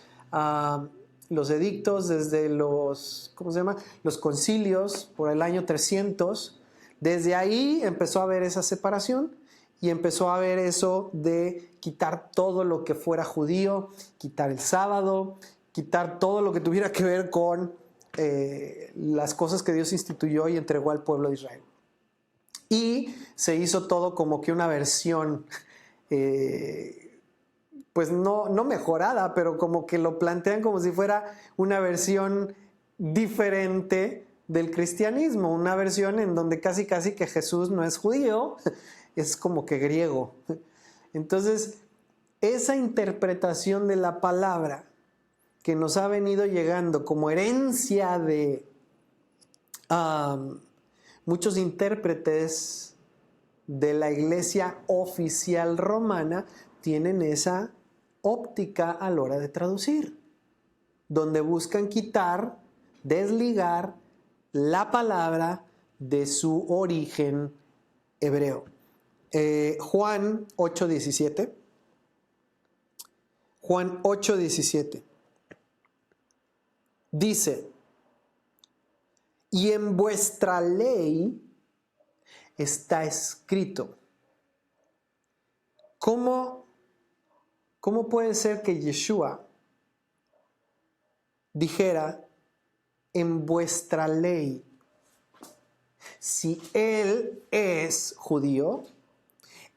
edictos, desde los concilios por el año 300, desde ahí empezó a haber esa separación y empezó a haber eso de quitar todo lo que fuera judío, quitar el sábado, quitar todo lo que tuviera que ver con las cosas que Dios instituyó y entregó al pueblo de Israel. Y se hizo todo como que una versión, pues no mejorada, pero como que lo plantean como si fuera una versión diferente del cristianismo, una versión en donde casi que Jesús no es judío, es como que griego. Entonces, esa interpretación de la palabra que nos ha venido llegando como herencia de muchos intérpretes de la iglesia oficial romana, tienen esa óptica a la hora de traducir, donde buscan quitar, desligar la palabra de su origen hebreo. Juan 8:17. Juan 8:17. Dice, y en vuestra ley está escrito. ¿Cómo puede ser que Yeshua dijera en vuestra ley? Si él es judío,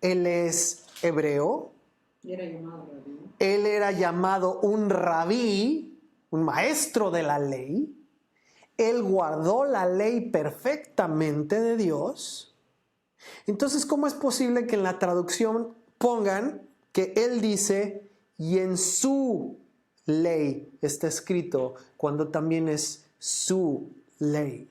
él es hebreo, él era llamado un rabí, un maestro de la ley, él guardó la ley perfectamente de Dios. Entonces, ¿cómo es posible que en la traducción pongan que él dice, y en su ley está escrito, cuando también es su ley?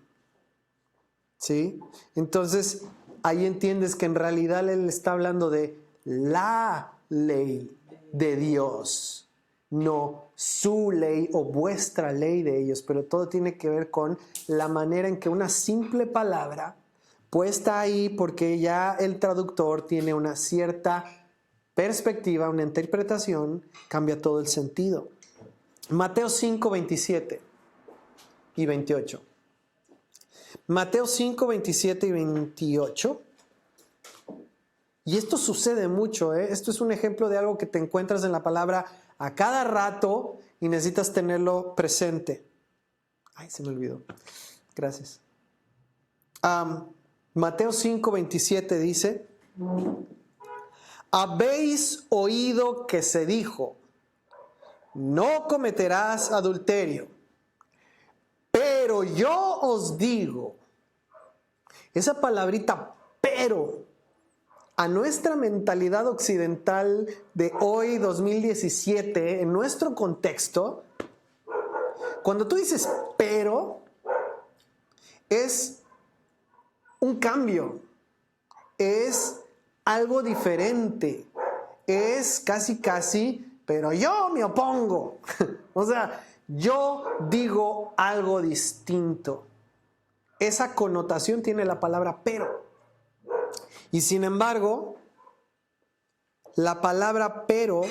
¿Sí? Entonces, ahí entiendes que en realidad él está hablando de la ley de Dios, no su ley o vuestra ley de ellos, pero todo tiene que ver con la manera en que una simple palabra puesta ahí, porque ya el traductor tiene una cierta perspectiva, una interpretación, cambia todo el sentido. Mateo 5, 27 y 28. Mateo 5, 27 y 28. Y esto sucede mucho, ¿eh? Esto es un ejemplo de algo que te encuentras en la palabra a cada rato y necesitas tenerlo presente. Ay, se me olvidó. Gracias. Mateo 5, 27 dice, habéis oído que se dijo, no cometerás adulterio, pero yo os digo, esa palabrita pero, a nuestra mentalidad occidental de hoy, 2017, en nuestro contexto, cuando tú dices pero, es un cambio, es algo diferente, es casi, pero yo me opongo. O sea, yo digo algo distinto. Esa connotación tiene la palabra pero. Y sin embargo, la palabra pero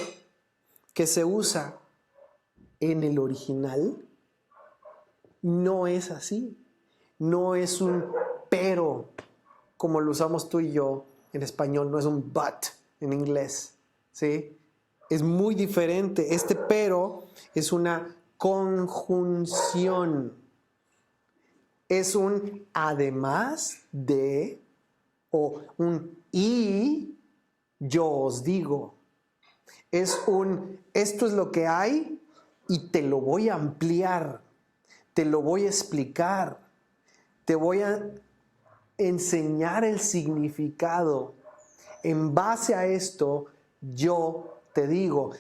que se usa en el original no es así. No es un pero como lo usamos tú y yo en español, no es un but en inglés, ¿sí? Es muy diferente. Este pero es una conjunción. Es un además de o un y yo os digo. Es un esto es lo que hay y te lo voy a ampliar, te lo voy a explicar, te voy a enseñar el significado. En base a esto, yo te digo,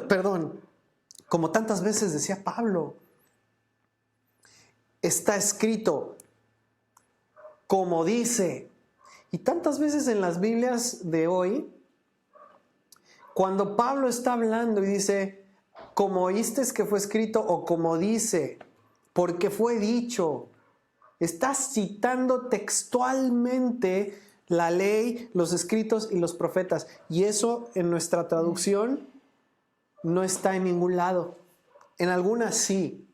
perdón, como tantas veces decía Pablo, está escrito, como dice. Y tantas veces en las Biblias de hoy, cuando Pablo está hablando y dice, como oíste que fue escrito o como dice, porque fue dicho, está citando textualmente la ley, los escritos y los profetas. Y eso en nuestra traducción no está en ningún lado. En algunas sí.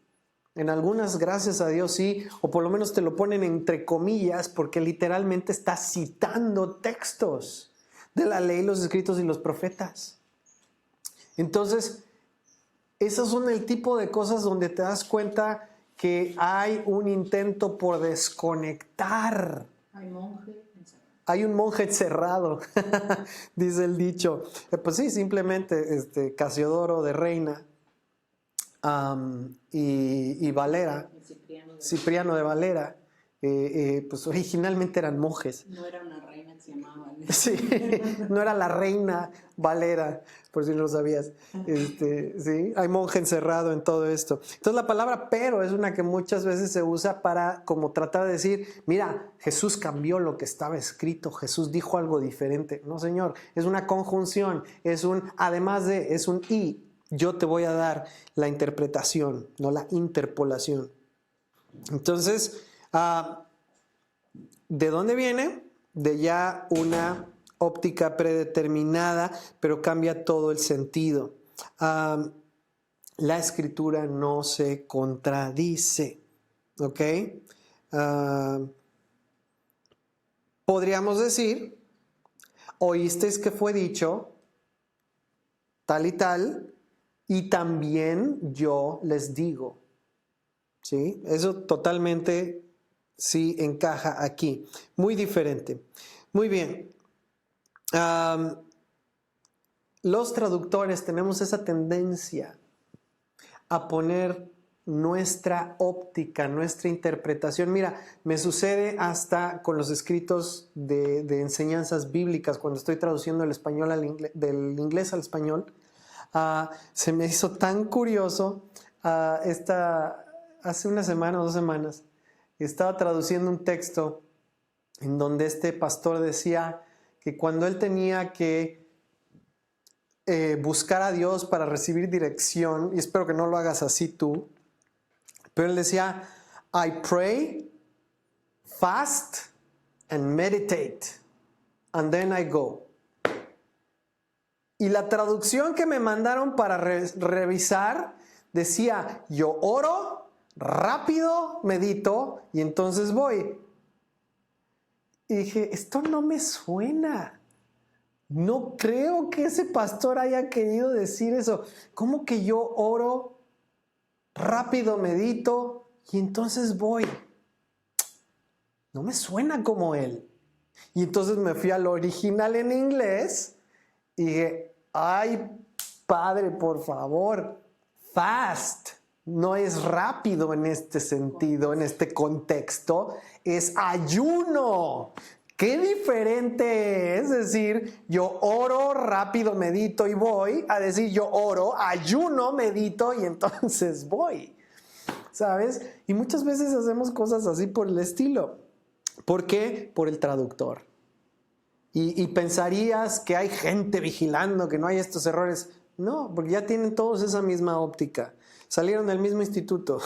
En algunas, gracias a Dios, sí. O por lo menos te lo ponen entre comillas porque literalmente está citando textos de la ley, los escritos y los profetas. Entonces, esos son el tipo de cosas donde te das cuenta que hay un intento por desconectar. Hay un monje encerrado, dice el dicho. Pues sí, simplemente Casiodoro de Reina y Valera, Cipriano de Valera, pues originalmente eran monjes. No era una reina que se llamaba Valera. Sí, no era la reina Valera, por si no lo sabías. Sí, hay monje encerrado en todo esto. Entonces la palabra pero es una que muchas veces se usa para como tratar de decir, mira, Jesús cambió lo que estaba escrito, Jesús dijo algo diferente. No, Señor, es una conjunción, es un además de, es un y. Yo te voy a dar la interpretación, no la interpolación. Entonces, ¿de dónde viene? De ya una óptica predeterminada, pero cambia todo el sentido. La escritura no se contradice, ¿ok? Podríamos decir, oísteis que fue dicho tal y tal, y también yo les digo. ¿Sí? Eso totalmente sí encaja aquí. Muy diferente. Muy bien. Los traductores tenemos esa tendencia a poner nuestra óptica, nuestra interpretación. Mira, me sucede hasta con los escritos de enseñanzas bíblicas, cuando estoy traduciendo el español del inglés al español. Se me hizo tan curioso hace una semana o 2 semanas, estaba traduciendo un texto en donde este pastor decía que cuando él tenía que buscar a Dios para recibir dirección, y espero que no lo hagas así tú, pero él decía, I pray, fast, and meditate, and then I go. Y la traducción que me mandaron para revisar decía, yo oro, rápido, medito y entonces voy. Y dije, esto no me suena. No creo que ese pastor haya querido decir eso. ¿Cómo que yo oro, rápido, medito y entonces voy? No me suena como él. Y entonces me fui al original en inglés y dije, ay, Padre, por favor, fast. No es rápido en este sentido, en este contexto, es ayuno. Qué diferente es decir, yo oro, rápido, medito y voy, a decir yo oro, ayuno, medito y entonces voy. ¿Sabes? Y muchas veces hacemos cosas así por el estilo. ¿Por qué? Por el traductor. Y pensarías que hay gente vigilando, que no hay estos errores. No, porque ya tienen todos esa misma óptica. Salieron del mismo instituto.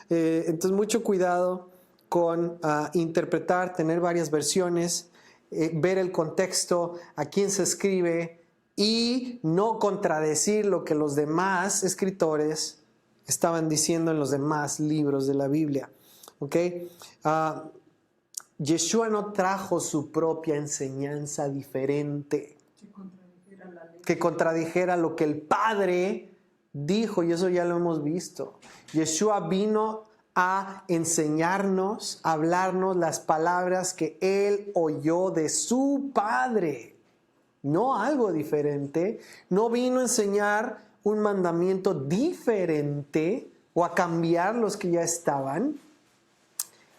Entonces, mucho cuidado con interpretar, tener varias versiones, ver el contexto, a quién se escribe y no contradecir lo que los demás escritores estaban diciendo en los demás libros de la Biblia. ¿Ok? Yeshua no trajo su propia enseñanza diferente que contradijera lo que el Padre dijo, y eso ya lo hemos visto. Yeshua vino a enseñarnos, a hablarnos las palabras que Él oyó de su Padre, no algo diferente. No vino a enseñar un mandamiento diferente o a cambiar los que ya estaban.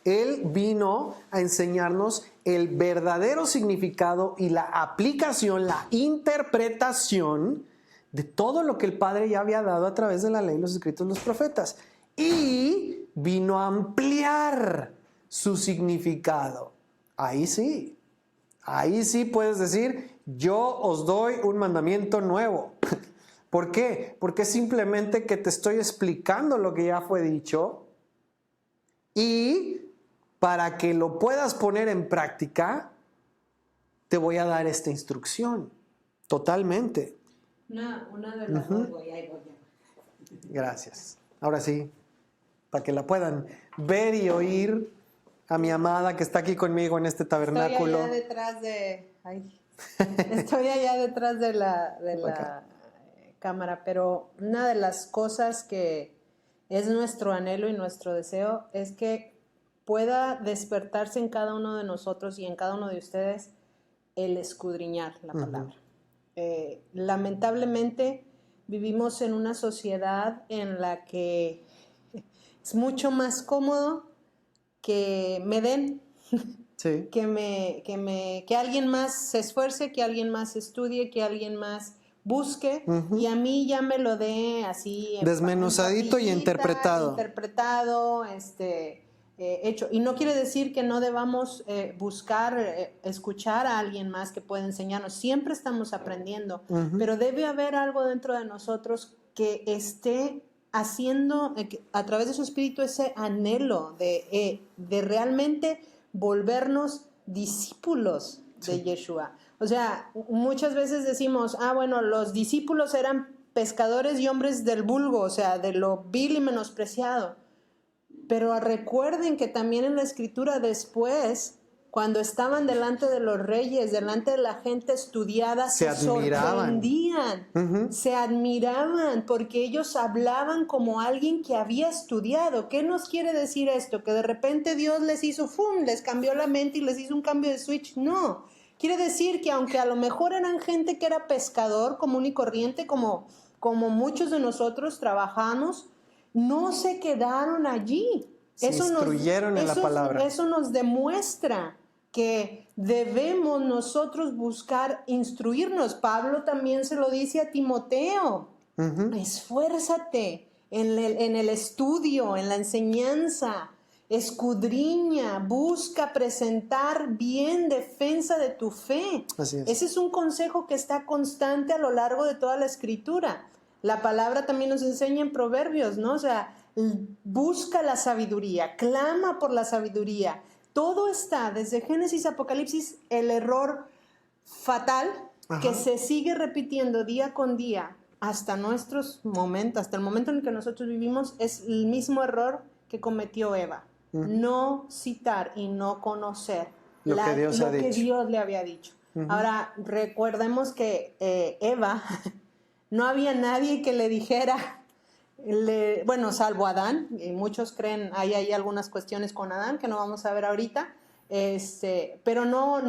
Él vino a enseñarnos el verdadero significado y la aplicación, la interpretación de todo lo que el Padre ya había dado a través de la ley, los escritos, los profetas. Y vino a ampliar su significado. Ahí sí puedes decir, yo os doy un mandamiento nuevo. ¿Por qué? Porque simplemente que te estoy explicando lo que ya fue dicho y para que lo puedas poner en práctica, te voy a dar esta instrucción. Totalmente. Una de las... voy ya. Gracias. Ahora sí, para que la puedan ver y oír a mi amada que está aquí conmigo en este tabernáculo. Estoy allá detrás de la cámara, pero una de las cosas que es nuestro anhelo y nuestro deseo es que pueda despertarse en cada uno de nosotros y en cada uno de ustedes el escudriñar la palabra. Lamentablemente vivimos en una sociedad en la que es mucho más cómodo que me den, sí. que alguien más se esfuerce, que alguien más estudie, que alguien más busque, y a mí ya me lo dé así desmenuzadito y interpretado, hecho. Y no quiere decir que no debamos buscar, escuchar a alguien más que pueda enseñarnos. Siempre estamos aprendiendo, pero debe haber algo dentro de nosotros que esté haciendo a través de su espíritu ese anhelo de realmente volvernos discípulos de Yeshua. O sea, muchas veces decimos, bueno, los discípulos eran pescadores y hombres del vulgo, o sea, de lo vil y menospreciado. Pero recuerden que también en la Escritura después, cuando estaban delante de los reyes, delante de la gente estudiada, se sorprendían, se admiraban, porque ellos hablaban como alguien que había estudiado. ¿Qué nos quiere decir esto? ¿Que de repente Dios les hizo, les cambió la mente y les hizo un cambio de switch? No. Quiere decir que aunque a lo mejor eran gente que era pescador común y corriente, como muchos de nosotros trabajamos, no se quedaron allí. Se instruyeron en la palabra. Eso nos demuestra que debemos nosotros buscar instruirnos. Pablo también se lo dice a Timoteo. Esfuérzate en el estudio, en la enseñanza. Escudriña, busca presentar bien defensa de tu fe. Así es. Ese es un consejo que está constante a lo largo de toda la Escritura. La palabra también nos enseña en Proverbios, ¿no? O sea, busca la sabiduría, clama por la sabiduría. Todo está, desde Génesis a Apocalipsis, el error fatal que se sigue repitiendo día con día hasta nuestros momentos, hasta el momento en el que nosotros vivimos, es el mismo error que cometió Eva. No citar y no conocer lo que Dios le había dicho. Ahora, recordemos que Eva, no había nadie que le dijera, salvo Adán, y muchos creen, hay algunas cuestiones con Adán que no vamos a ver ahorita, pero no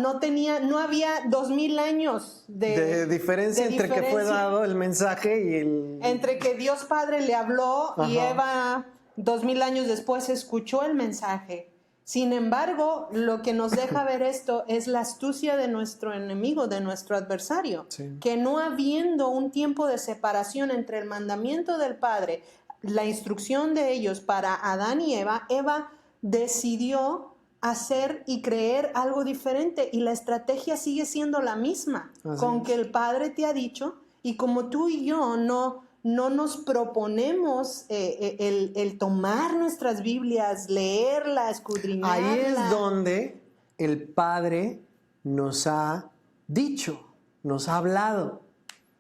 había 2000 años de diferencia entre que fue dado el mensaje y entre que Dios Padre le habló y Eva 2000 años después escuchó el mensaje. Sin embargo, lo que nos deja ver esto es la astucia de nuestro enemigo, de nuestro adversario, que no habiendo un tiempo de separación entre el mandamiento del Padre, la instrucción de ellos para Adán y Eva decidió hacer y creer algo diferente, y la estrategia sigue siendo la misma, con que el Padre te ha dicho, y como tú y yo no nos proponemos el tomar nuestras Biblias, leerla, escudriñarla. Ahí es donde el Padre nos ha dicho, nos ha hablado.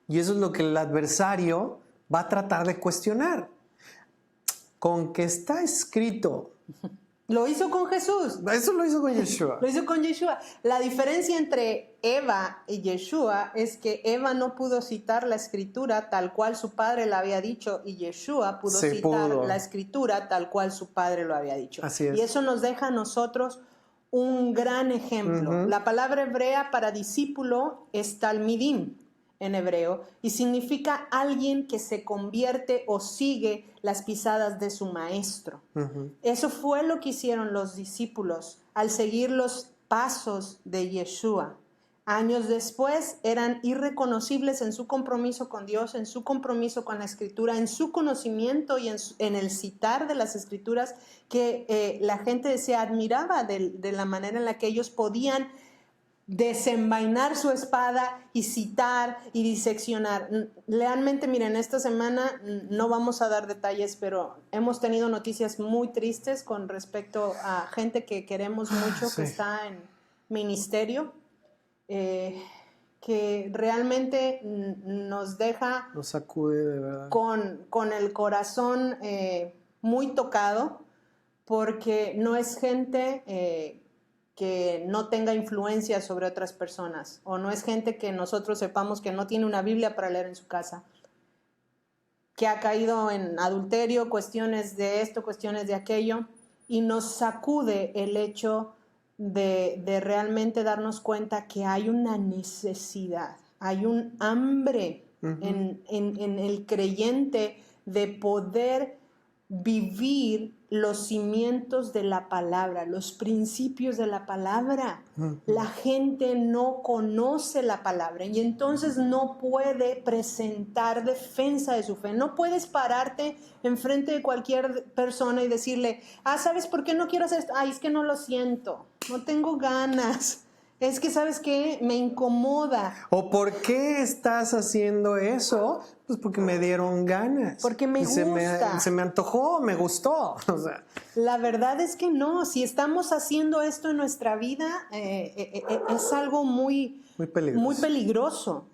Y eso es lo que el adversario va a tratar de cuestionar. Con que está escrito. Lo hizo con Jesús. Eso lo hizo con Yeshua. Lo hizo con Yeshua. La diferencia entre Eva y Yeshua es que Eva no pudo citar la escritura tal cual su padre la había dicho, y Yeshua pudo citar la escritura tal cual su padre lo había dicho. Así es. Y eso nos deja a nosotros un gran ejemplo. La palabra hebrea para discípulo es talmidim en hebreo, y significa alguien que se convierte o sigue las pisadas de su maestro. Eso fue lo que hicieron los discípulos al seguir los pasos de Yeshua. años después eran irreconocibles en su compromiso con Dios, en su compromiso con la Escritura, en su conocimiento y en el citar de las Escrituras, que la gente se admiraba de la manera en la que ellos podían desenvainar su espada y citar y diseccionar. Realmente, miren, esta semana no vamos a dar detalles, pero hemos tenido noticias muy tristes con respecto a gente que queremos mucho, sí. que está en ministerio, que realmente nos deja Nos sacude de verdad. con el corazón muy tocado, porque no es gente que no tenga influencia sobre otras personas, o no es gente que nosotros sepamos que no tiene una Biblia para leer en su casa, que ha caído en adulterio, cuestiones de esto, cuestiones de aquello, y nos sacude el hecho de realmente darnos cuenta que hay una necesidad, hay un hambre en el creyente de poder vivir los cimientos de la palabra, los principios de la palabra. La gente no conoce la palabra y entonces no puede presentar defensa de su fe. No puedes pararte enfrente de cualquier persona y decirle, ¿sabes por qué no quiero hacer esto? Es que no lo siento, no tengo ganas. Es que, ¿sabes qué? Me incomoda. ¿O por qué estás haciendo eso? Pues porque me dieron ganas. Porque me gusta. Se me antojó, me gustó. O sea, la verdad es que no. Si estamos haciendo esto en nuestra vida, es algo muy peligroso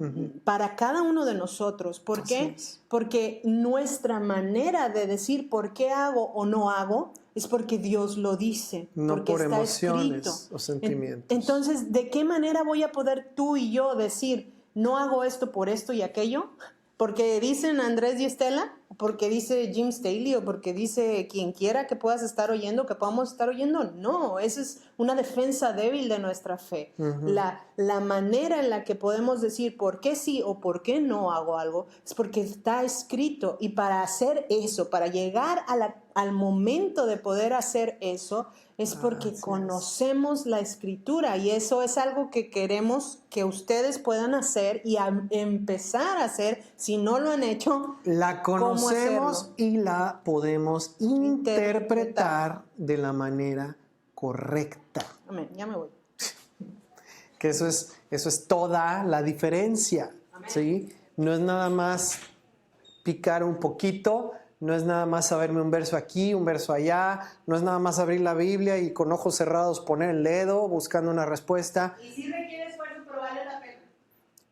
para cada uno de nosotros. ¿Por qué? Porque nuestra manera de decir por qué hago o no hago es porque Dios lo dice, no porque por está emociones escrito. o sentimientos. Entonces, ¿de qué manera voy a poder tú y yo decir, no hago esto por esto y aquello? Porque dicen Andrés y Estela, porque dice Jim Staley, o porque dice quien quiera que puedas estar oyendo, que podamos estar oyendo. No, esa es una defensa débil de nuestra fe. La manera en la que podemos decir por qué sí o por qué no hago algo es porque está escrito. Y para hacer eso, para llegar al momento de poder hacer eso, es porque conocemos la Escritura, y eso es algo que queremos que ustedes puedan hacer y empezar a hacer. Si no lo han hecho, la conocemos y la podemos interpretar de la manera correcta. Amén, ya me voy. Que eso es toda la diferencia. ¿Sí? No es nada más picar un poquito. No es nada más saberme un verso aquí, un verso allá. No es nada más abrir la Biblia y con ojos cerrados poner el dedo buscando una respuesta. Y sí requiere esfuerzo, pero vale la pena.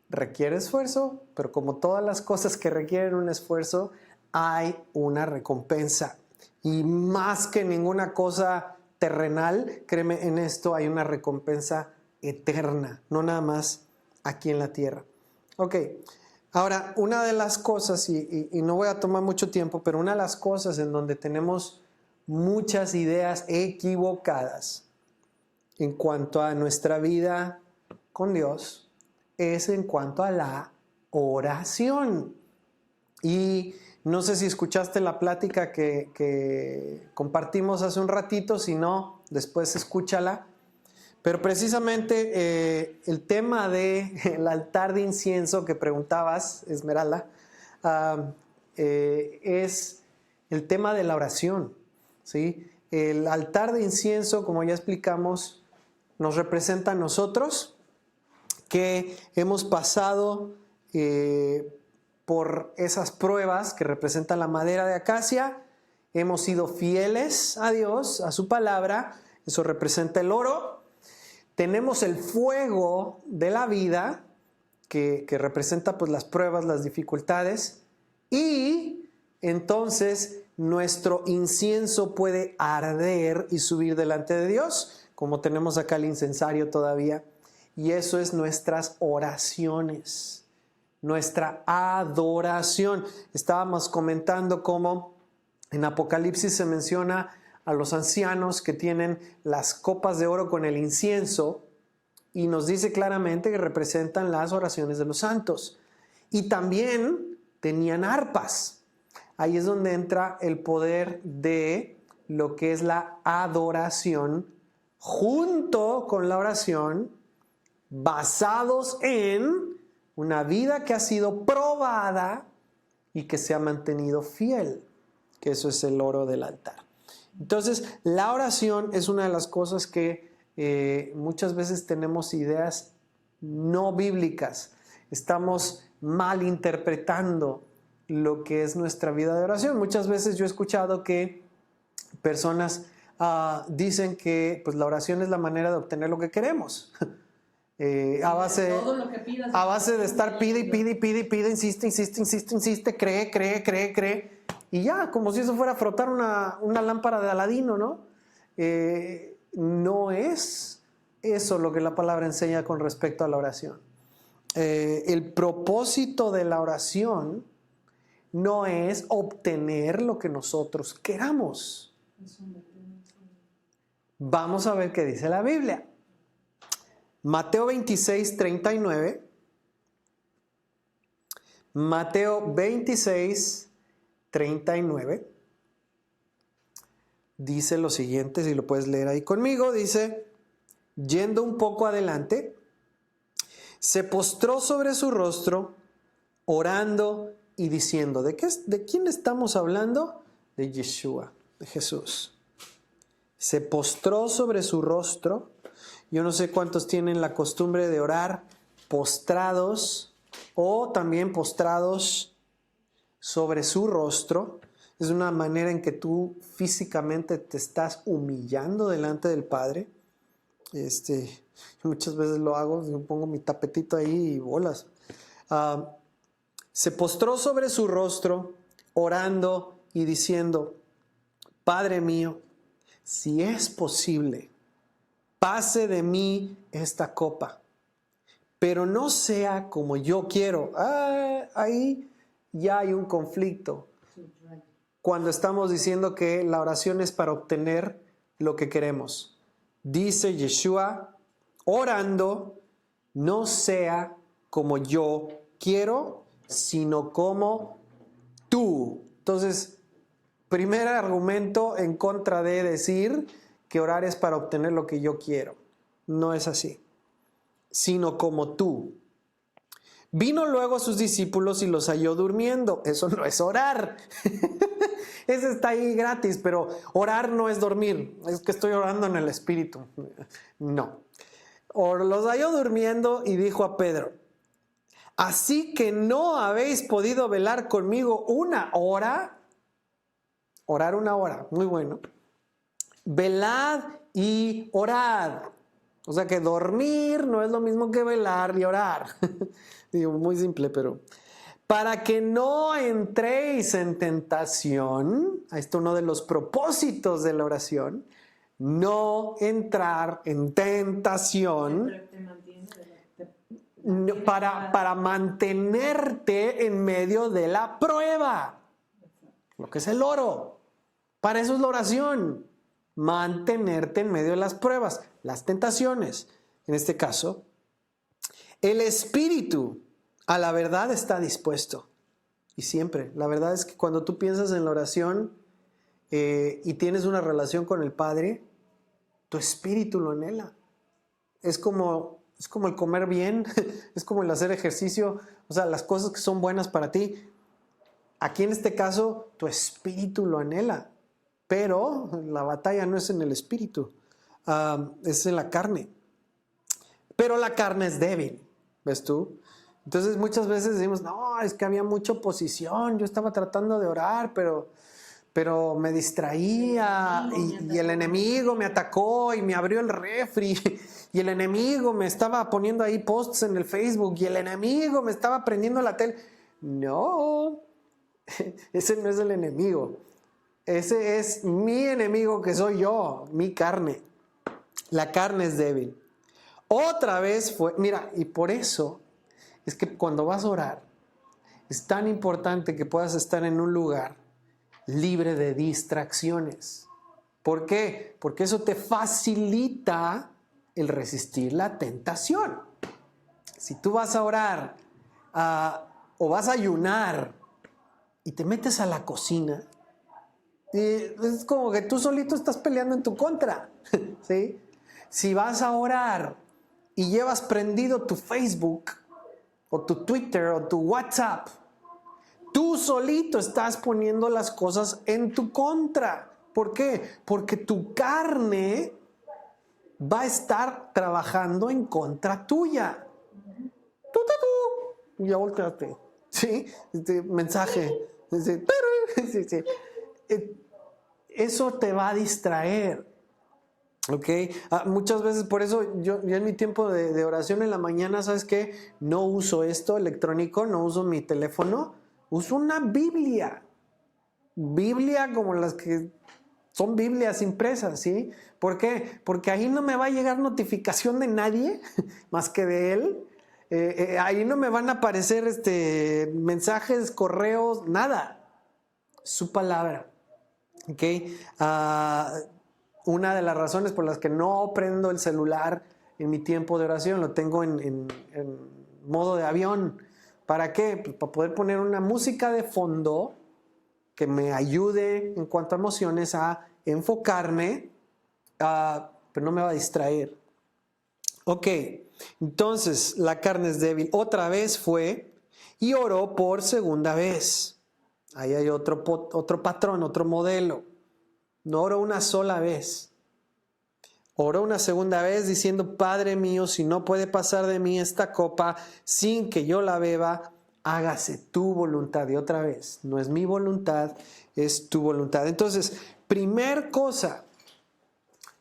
Requiere esfuerzo, pero como todas las cosas que requieren un esfuerzo, hay una recompensa. Y más que ninguna cosa terrenal, créeme, en esto hay una recompensa eterna, no nada más aquí en la tierra. Ok. Ahora, una de las cosas, y no voy a tomar mucho tiempo, pero una de las cosas en donde tenemos muchas ideas equivocadas en cuanto a nuestra vida con Dios es en cuanto a la oración. Y no sé si escuchaste la plática que compartimos hace un ratito, si no, después escúchala. Pero precisamente el tema del altar de incienso que preguntabas, Esmeralda, es el tema de la oración, ¿sí? El altar de incienso, como ya explicamos, nos representa a nosotros que hemos pasado por esas pruebas que representan la madera de acacia, hemos sido fieles a Dios, a su palabra, eso representa el oro. Tenemos el fuego de la vida, que representa pues, las pruebas, las dificultades, y entonces nuestro incienso puede arder y subir delante de Dios, como tenemos acá el incensario todavía, y eso es nuestras oraciones, nuestra adoración. Estábamos comentando cómo en Apocalipsis se menciona a los ancianos que tienen las copas de oro con el incienso, y nos dice claramente que representan las oraciones de los santos. Y también tenían arpas. Ahí es donde entra el poder de lo que es la adoración junto con la oración basados en una vida que ha sido probada y que se ha mantenido fiel, que eso es el oro del altar. Entonces, la oración es una de las cosas que muchas veces tenemos ideas no bíblicas. Estamos malinterpretando lo que es nuestra vida de oración. Muchas veces yo he escuchado que personas dicen que pues, la oración es la manera de obtener lo que queremos. A base de estar pide, insiste, cree. Y ya, como si eso fuera a frotar una lámpara de Aladino, ¿no? No es eso lo que la palabra enseña con respecto a la oración. El propósito de la oración no es obtener lo que nosotros queramos. Vamos a ver qué dice la Biblia. Mateo 26, 39. Mateo 26, 39. Dice lo siguiente, si lo puedes leer ahí conmigo. Dice, yendo un poco adelante, se postró sobre su rostro, orando y diciendo, ¿de quién estamos hablando? De Yeshua, de Jesús. Se postró sobre su rostro. Yo no sé cuántos tienen la costumbre de orar postrados o también postrados sobre su rostro. Es una manera en que tú físicamente te estás humillando delante del Padre. Yo muchas veces lo hago, yo pongo mi tapetito ahí y bolas. Se postró sobre su rostro, orando y diciendo, Padre mío, si es posible, pase de mí esta copa, pero no sea como yo quiero. Ahí ya hay un conflicto. Cuando estamos diciendo que la oración es para obtener lo que queremos. Dice Yeshua, orando, no sea como yo quiero, sino como tú. Entonces, primer argumento en contra de decir que orar es para obtener lo que yo quiero. No es así, sino como tú. Vino luego a sus discípulos y los halló durmiendo. Eso no es orar. Ese está ahí gratis, pero orar no es dormir. Es que estoy orando en el Espíritu. No. Los halló durmiendo y dijo a Pedro, ¿así que no habéis podido velar conmigo una hora? Orar una hora, muy bueno. Velad y orad. O sea que dormir no es lo mismo que velar y orar. Digo, muy simple, pero... Para que no entréis en tentación, ahí está uno de los propósitos de la oración, no entrar en tentación, para mantenerte en medio de la prueba, lo que es el oro. Para eso es la oración, mantenerte en medio de las pruebas, las tentaciones. En este caso, el espíritu a la verdad está dispuesto. Y siempre, la verdad es que cuando tú piensas en la oración y tienes una relación con el Padre, tu espíritu lo anhela. Es como el comer bien, es como el hacer ejercicio, o sea, las cosas que son buenas para ti. Aquí en este caso, tu espíritu lo anhela, pero la batalla no es en el espíritu, es en la carne. Pero la carne es débil, ¿ves tú? Entonces muchas veces decimos, no, es que había mucha oposición, yo estaba tratando de orar, pero me distraía y el enemigo me atacó y me abrió el refri y el enemigo me estaba poniendo ahí posts en el Facebook y el enemigo me estaba prendiendo la tele. No, ese no es el enemigo, ese es mi enemigo que soy yo, mi carne. La carne es débil. Otra vez fue, mira, y por eso es que cuando vas a orar, es tan importante que puedas estar en un lugar libre de distracciones. ¿Por qué? Porque eso te facilita el resistir la tentación. Si tú vas a orar o vas a ayunar y te metes a la cocina, es como que tú solito estás peleando en tu contra, ¿sí? Si vas a orar y llevas prendido tu Facebook o tu Twitter o tu WhatsApp, tú solito estás poniendo las cosas en tu contra. ¿Por qué? Porque tu carne va a estar trabajando en contra tuya. Tú. Ya volteaste. ¿Sí? Mensaje. Sí. Eso te va a distraer. ¿Ok? Muchas veces, por eso yo en mi tiempo de oración en la mañana, ¿sabes qué? No uso esto electrónico, no uso mi teléfono, uso una Biblia. Biblia como las que son Biblias impresas, ¿sí? ¿Por qué? Porque ahí no me va a llegar notificación de nadie más que de Él. Ahí no me van a aparecer mensajes, correos, nada. Su palabra. ¿Ok? Una de las razones por las que no prendo el celular en mi tiempo de oración, lo tengo en modo de avión. ¿Para qué? Pues para poder poner una música de fondo que me ayude en cuanto a emociones a enfocarme, pero no me va a distraer. Ok, entonces la carne es débil. Otra vez fue y oró por segunda vez. Ahí hay otro patrón, otro modelo. No oró una sola vez. Oró una segunda vez diciendo, Padre mío, si no puede pasar de mí esta copa sin que yo la beba, hágase tu voluntad. Y otra vez, no es mi voluntad, es tu voluntad. Entonces, primer cosa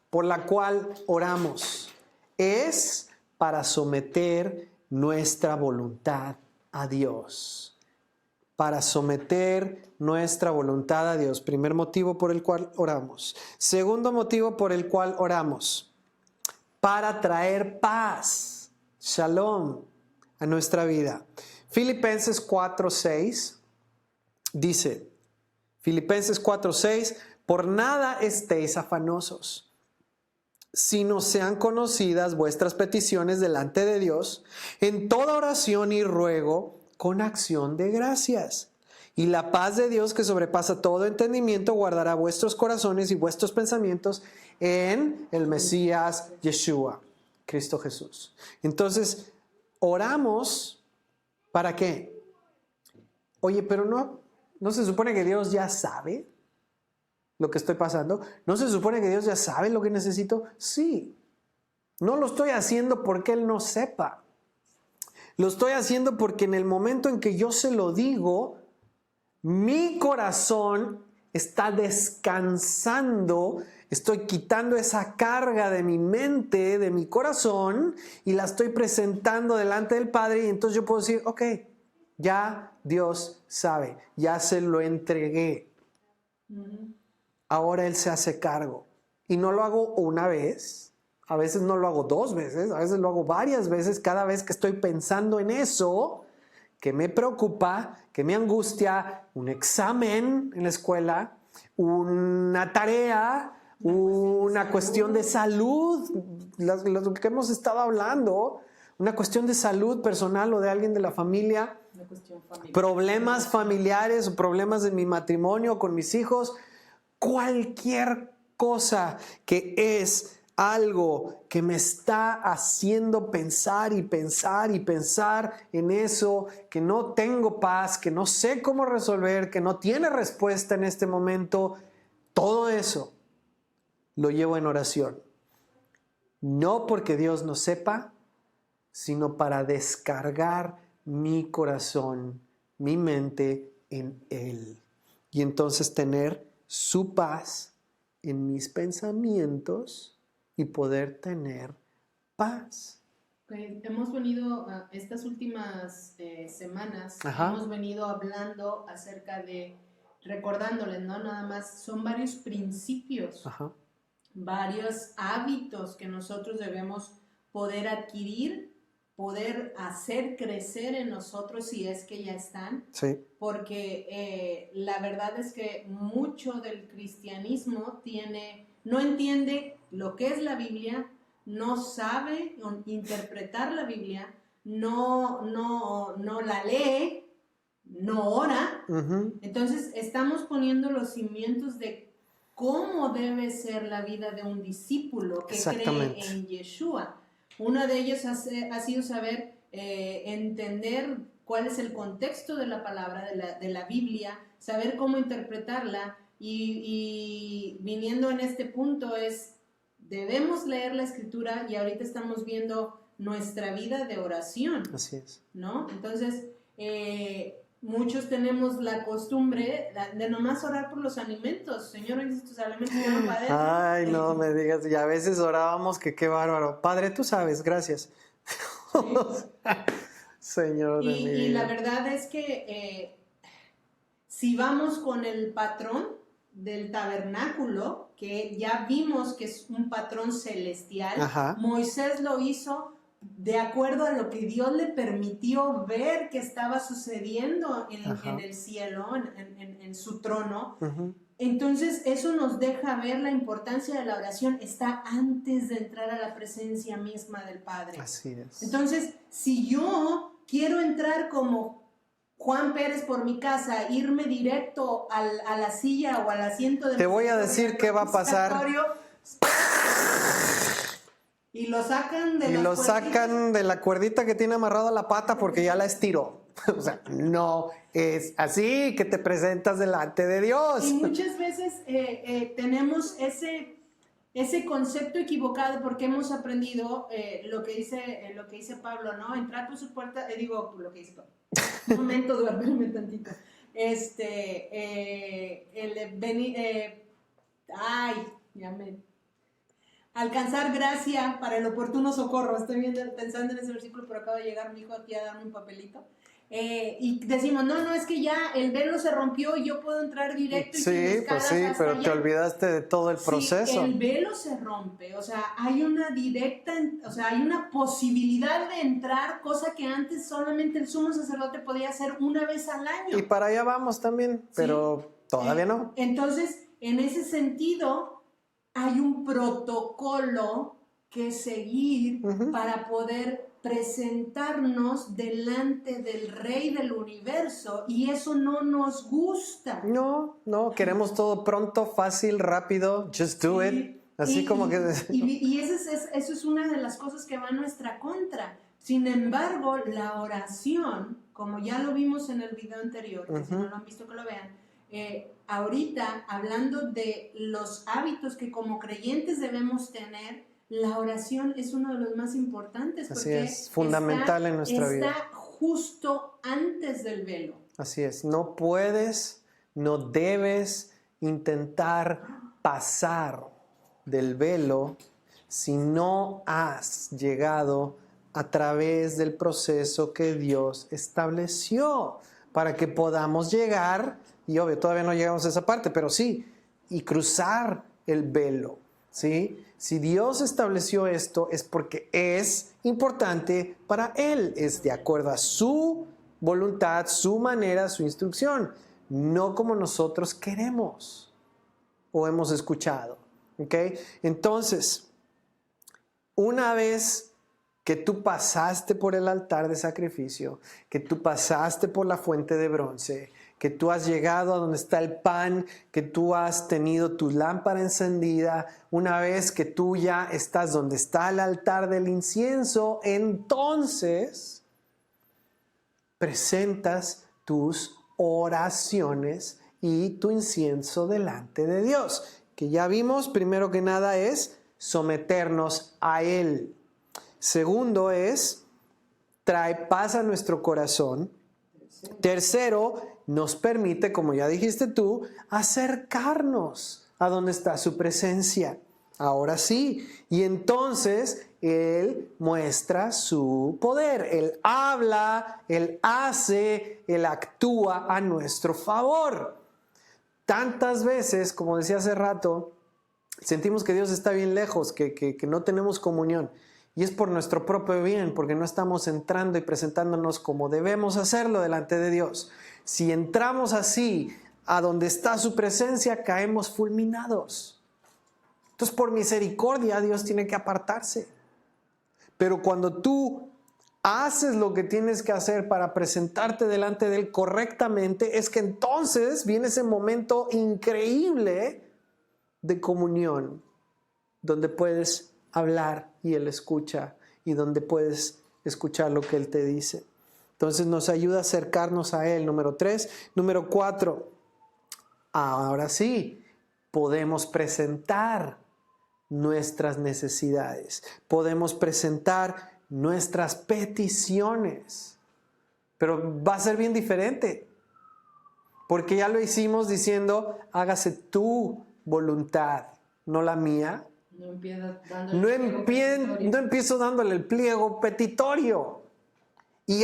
por la cual oramos es para someter nuestra voluntad a Dios. Para someter nuestra voluntad a Dios. Primer motivo por el cual oramos. Segundo motivo por el cual oramos. Para traer paz, shalom, a nuestra vida. Filipenses 4:6 dice, Filipenses 4:6, por nada estéis afanosos, sino sean conocidas vuestras peticiones delante de Dios, en toda oración y ruego, con acción de gracias. Y la paz de Dios, que sobrepasa todo entendimiento, guardará vuestros corazones y vuestros pensamientos en el Mesías Yeshua, Cristo Jesús. Entonces, oramos, ¿para qué? Oye, pero no se supone que Dios ya sabe lo que estoy pasando. ¿No se supone que Dios ya sabe lo que necesito? Sí. No lo estoy haciendo porque Él no sepa. Lo estoy haciendo porque en el momento en que yo se lo digo, mi corazón está descansando, estoy quitando esa carga de mi mente, de mi corazón, y la estoy presentando delante del Padre, y entonces yo puedo decir, ok, ya Dios sabe, ya se lo entregué. Ahora Él se hace cargo. Y no lo hago una vez. A veces no lo hago 2 veces, a veces lo hago varias veces, cada vez que estoy pensando en eso, que me preocupa, que me angustia, un examen en la escuela, una tarea, una cuestión de salud, lo que hemos estado hablando, una cuestión de salud personal o de alguien de la familia, problemas familiares o problemas de mi matrimonio con mis hijos, cualquier cosa que es algo que me está haciendo pensar y pensar y pensar en eso, que no tengo paz, que no sé cómo resolver, que no tiene respuesta en este momento, todo eso lo llevo en oración. No porque Dios no sepa, sino para descargar mi corazón, mi mente en Él. Y entonces tener su paz en mis pensamientos y poder tener paz. Hemos venido, estas últimas semanas, hemos venido hablando acerca de, recordándoles, ¿no? Nada más, son varios principios, varios hábitos que nosotros debemos poder adquirir, poder hacer crecer en nosotros si es que ya están. Sí. Porque la verdad es que mucho del cristianismo no entiende lo que es la Biblia, no sabe interpretar la Biblia, no la lee, no ora. Entonces estamos poniendo los cimientos de cómo debe ser la vida de un discípulo que cree en Yeshua. Una de ellas ha sido saber entender cuál es el contexto de la palabra, de la Biblia, saber cómo interpretarla y viniendo en este punto debemos leer la Escritura y ahorita estamos viendo nuestra vida de oración. Así es. ¿No? Entonces, muchos tenemos la costumbre de nomás orar por los alimentos. Señor, bendice tus alimentos que van para adentro. Ay, no me digas. Y a veces orábamos que qué bárbaro. Padre, tú sabes, gracias. Sí. Señor de mi vida. Y la verdad es que si vamos con el patrón del tabernáculo, que ya vimos que es un patrón celestial, Ajá. Moisés lo hizo de acuerdo a lo que Dios le permitió ver que estaba sucediendo en el cielo, en su trono. Uh-huh. Entonces eso nos deja ver la importancia de la oración, está antes de entrar a la presencia misma del Padre. Así es. Entonces, si yo quiero entrar como Juan Pérez por mi casa, irme directo a la silla o al asiento de... Te voy a decir qué va a pasar. Y lo sacan de la cuerdita que tiene amarrado a la pata porque ya la estiró. O sea, no es así que te presentas delante de Dios. Y muchas veces tenemos ese concepto equivocado porque hemos aprendido lo que dice Pablo, ¿no? Entrar por su puerta, lo que dice Pablo. Un momento, duérmeme tantito. Alcanzar gracia para el oportuno socorro. Estoy pensando en ese versículo, pero acaba de llegar mi hijo aquí a darme un papelito. Y decimos, no, es que ya el velo se rompió y yo puedo entrar directo. Sí, pues sí, pero allá. Te olvidaste de todo el proceso. Sí, el velo se rompe, o sea, hay una hay una posibilidad de entrar, cosa que antes solamente el sumo sacerdote podía hacer una vez al año. Y para allá vamos también, pero sí. Todavía no. Entonces, en ese sentido, hay un protocolo que seguir para poder presentarnos delante del Rey del Universo, y eso no nos gusta. No, queremos todo pronto, fácil, rápido, just do it. Así como que... Y eso es una de las cosas que va en nuestra contra. Sin embargo, la oración, como ya lo vimos en el video anterior, que si no lo han visto que lo vean, ahorita hablando de los hábitos que como creyentes debemos tener, la oración es uno de los más importantes. Así porque es, fundamental en nuestra vida. Está justo antes del velo. Así es, no puedes, no debes intentar pasar del velo si no has llegado a través del proceso que Dios estableció para que podamos llegar. Y obvio, todavía no llegamos a esa parte, pero sí, y cruzar el velo, ¿sí? Si Dios estableció esto es porque es importante para Él, es de acuerdo a su voluntad, su manera, su instrucción, no como nosotros queremos o hemos escuchado, ¿ok? Entonces, una vez que tú pasaste por el altar de sacrificio, que tú pasaste por la fuente de bronce, que tú has llegado a donde está el pan, que tú has tenido tu lámpara encendida, una vez que tú ya estás donde está el altar del incienso, entonces presentas tus oraciones y tu incienso delante de Dios, que ya vimos, primero que nada es someternos a Él. Segundo es, trae paz a nuestro corazón. Tercero, nos permite, como ya dijiste tú, acercarnos a donde está su presencia. Ahora sí, y entonces Él muestra su poder. Él habla, Él hace, Él actúa a nuestro favor. Tantas veces, como decía hace rato, sentimos que Dios está bien lejos, que no tenemos comunión. Y es por nuestro propio bien, porque no estamos entrando y presentándonos como debemos hacerlo delante de Dios. Si entramos así a donde está su presencia, caemos fulminados. Entonces, por misericordia, Dios tiene que apartarse. Pero cuando tú haces lo que tienes que hacer para presentarte delante de Él correctamente, es que entonces viene ese momento increíble de comunión, donde puedes hablar y Él escucha, y donde puedes escuchar lo que Él te dice. Entonces nos ayuda a acercarnos a Él, número 3. Número 4, ahora sí, podemos presentar nuestras necesidades, podemos presentar nuestras peticiones, pero va a ser bien diferente, porque ya lo hicimos diciendo, hágase tu voluntad, no la mía. No empiezo dándole el pliego petitorio. Y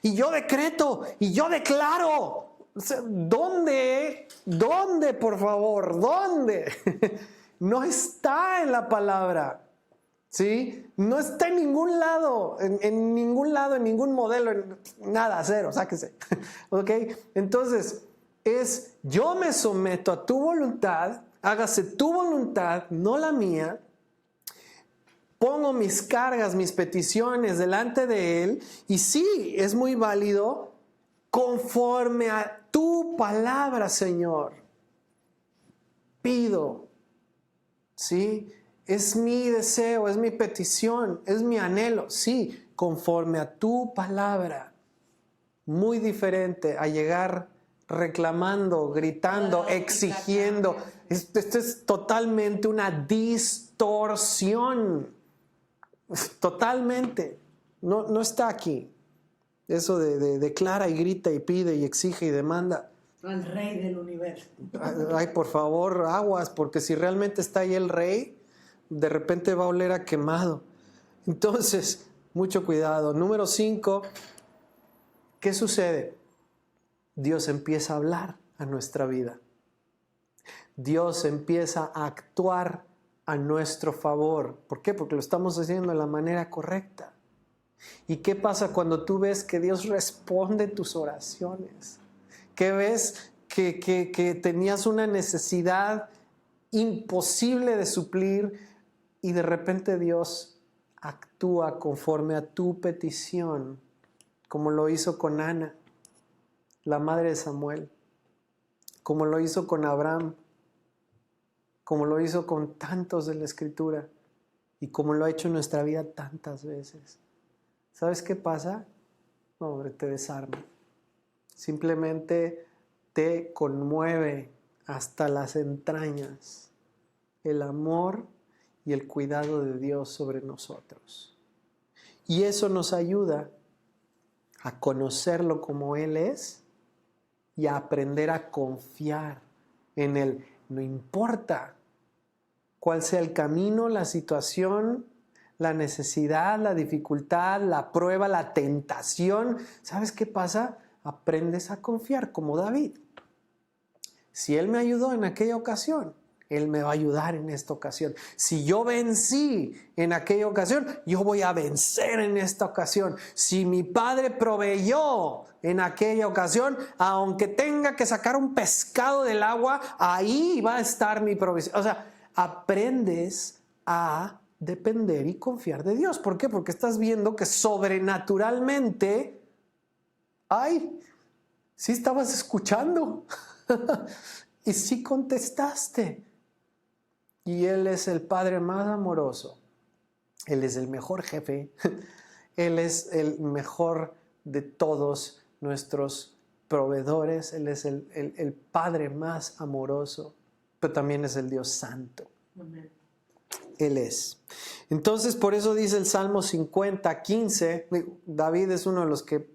y yo decreto, y yo declaro. O sea, ¿dónde? ¿Dónde, por favor? ¿Dónde? No está en la palabra. ¿Sí? No está en ningún lado, en ningún lado, en ningún modelo, nada, cero, sáquese. ¿Ok? Entonces, yo me someto a tu voluntad, hágase tu voluntad, no la mía. Pongo mis cargas, mis peticiones delante de Él, y sí, es muy válido, conforme a tu palabra, Señor. Pido, ¿sí? Es mi deseo, es mi petición, es mi anhelo, sí, conforme a tu palabra. Muy diferente a llegar reclamando, gritando, exigiendo. Esto es totalmente una distorsión. Totalmente. No está aquí. Eso de declara y grita y pide y exige y demanda. Al rey del universo. Ay, por favor, aguas, porque si realmente está ahí el rey, de repente va a oler a quemado. Entonces, mucho cuidado. Número 5, ¿qué sucede? Dios empieza a hablar a nuestra vida. Dios empieza a actuar a nuestro favor. ¿Por qué? Porque lo estamos haciendo de la manera correcta. ¿Y qué pasa cuando tú ves que Dios responde tus oraciones? ¿Qué ves que tenías una necesidad imposible de suplir y de repente Dios actúa conforme a tu petición, como lo hizo con Ana, la madre de Samuel, como lo hizo con Abraham, como lo hizo con tantos de la Escritura y como lo ha hecho en nuestra vida tantas veces? ¿Sabes qué pasa? No, hombre, te desarma. Simplemente te conmueve hasta las entrañas el amor y el cuidado de Dios sobre nosotros. Y eso nos ayuda a conocerlo como Él es y a aprender a confiar en Él. No importa cuál sea el camino, la situación, la necesidad, la dificultad, la prueba, la tentación. ¿Sabes qué pasa? Aprendes a confiar como David. Si Él me ayudó en aquella ocasión, Él me va a ayudar en esta ocasión. Si yo vencí en aquella ocasión, yo voy a vencer en esta ocasión. Si mi Padre proveyó en aquella ocasión, aunque tenga que sacar un pescado del agua, ahí va a estar mi provisión. O sea, aprendes a depender y confiar de Dios. ¿Por qué? Porque estás viendo que sobrenaturalmente, sí estabas escuchando y sí contestaste. Y Él es el Padre más amoroso. Él es el mejor jefe. Él es el mejor de todos nuestros proveedores. Él es el Padre más amoroso, pero también es el Dios santo. Amén. Él es. Entonces, por eso dice el Salmo 50, 15. David es uno de los que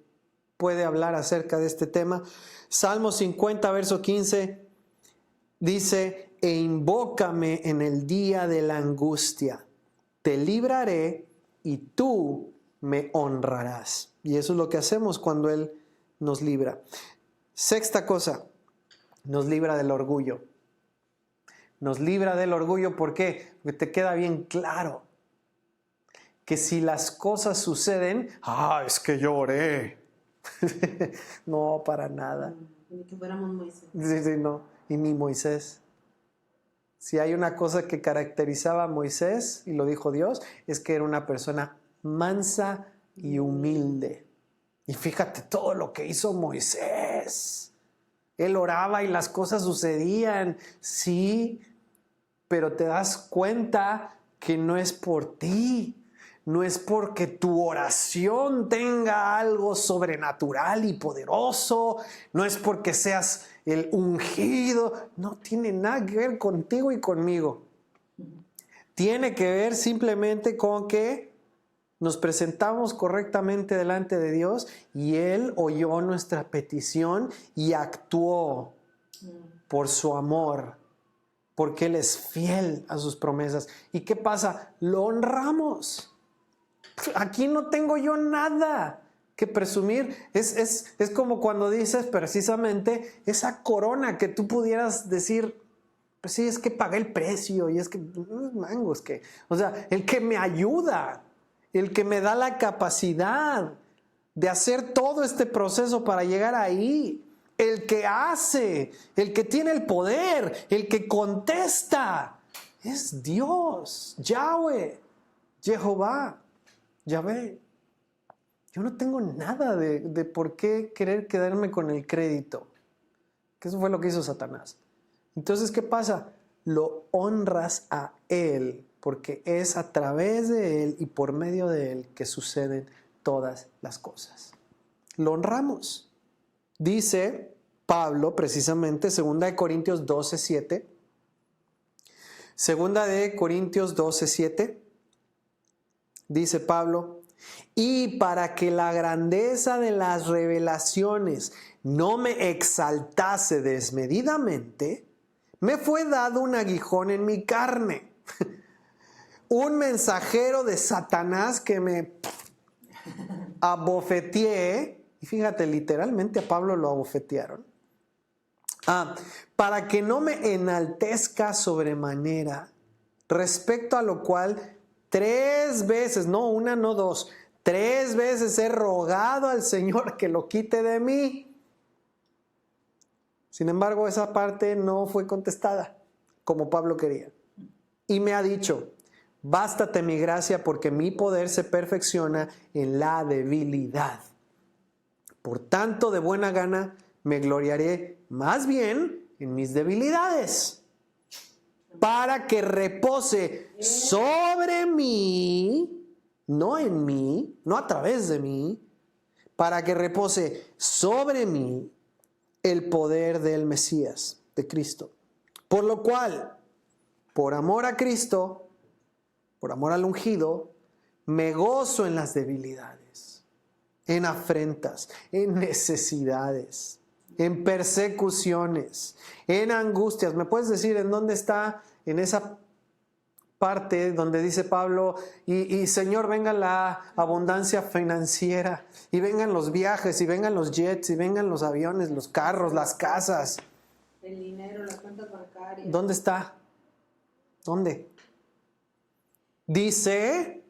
puede hablar acerca de este tema. Salmo 50, verso 15, dice: e invócame en el día de la angustia, te libraré y tú me honrarás. Y eso es lo que hacemos cuando Él nos libra. Sexta cosa, nos libra del orgullo. Nos libra del orgullo, ¿por qué? Porque te queda bien claro que si las cosas suceden, es que yo oré. No, para nada. Ni que fuéramos Moisés. Sí, no. Y ni Moisés. Si hay una cosa que caracterizaba a Moisés, y lo dijo Dios, es que era una persona mansa y humilde. Y fíjate todo lo que hizo Moisés. Él oraba y las cosas sucedían, sí, pero te das cuenta que no es por ti, no es porque tu oración tenga algo sobrenatural y poderoso, no es porque seas el ungido, no tiene nada que ver contigo y conmigo. Tiene que ver simplemente con que nos presentamos correctamente delante de Dios y Él oyó nuestra petición y actuó por su amor, porque Él es fiel a sus promesas. ¿Y qué pasa? Lo honramos. Aquí no tengo yo nada que presumir. Es como cuando dices precisamente esa corona que tú pudieras decir, pues sí, es que pagué el precio y es que, mango, es que, o sea, el que me ayuda, el que me da la capacidad de hacer todo este proceso para llegar ahí, el que hace, el que tiene el poder, el que contesta, es Dios, Yahweh, Jehová, Yahvé. Yo no tengo nada de por qué querer quedarme con el crédito, que eso fue lo que hizo Satanás. Entonces, ¿qué pasa? Lo honras a Él, porque es a través de Él y por medio de Él que suceden todas las cosas. Lo honramos. Dice Pablo, precisamente, 2 Corintios 12:7. 2 Corintios 12:7. Dice Pablo, y para que la grandeza de las revelaciones no me exaltase desmedidamente, me fue dado un aguijón en mi carne, un mensajero de Satanás que me abofeteé, y fíjate, literalmente a Pablo lo abofetearon, para que no me enaltezca sobremanera, respecto a lo cual 3 veces, no una, no 2, 3 veces he rogado al Señor que lo quite de mí. Sin embargo, esa parte no fue contestada como Pablo quería. Y me ha dicho, bástate mi gracia porque mi poder se perfecciona en la debilidad. Por tanto, de buena gana me gloriaré más bien en mis debilidades, para que repose sobre mí, no en mí, no a través de mí, para que repose sobre mí el poder del Mesías, de Cristo. Por lo cual, por amor a Cristo, por amor al ungido, me gozo en las debilidades, en afrentas, en necesidades, en persecuciones, en angustias. ¿Me puedes decir en dónde está en esa parte donde dice Pablo, y Señor, venga la abundancia financiera, y vengan los viajes, y vengan los jets, y vengan los aviones, los carros, las casas? El dinero, las cuentas bancarias. ¿Dónde está? ¿Dónde? Dice,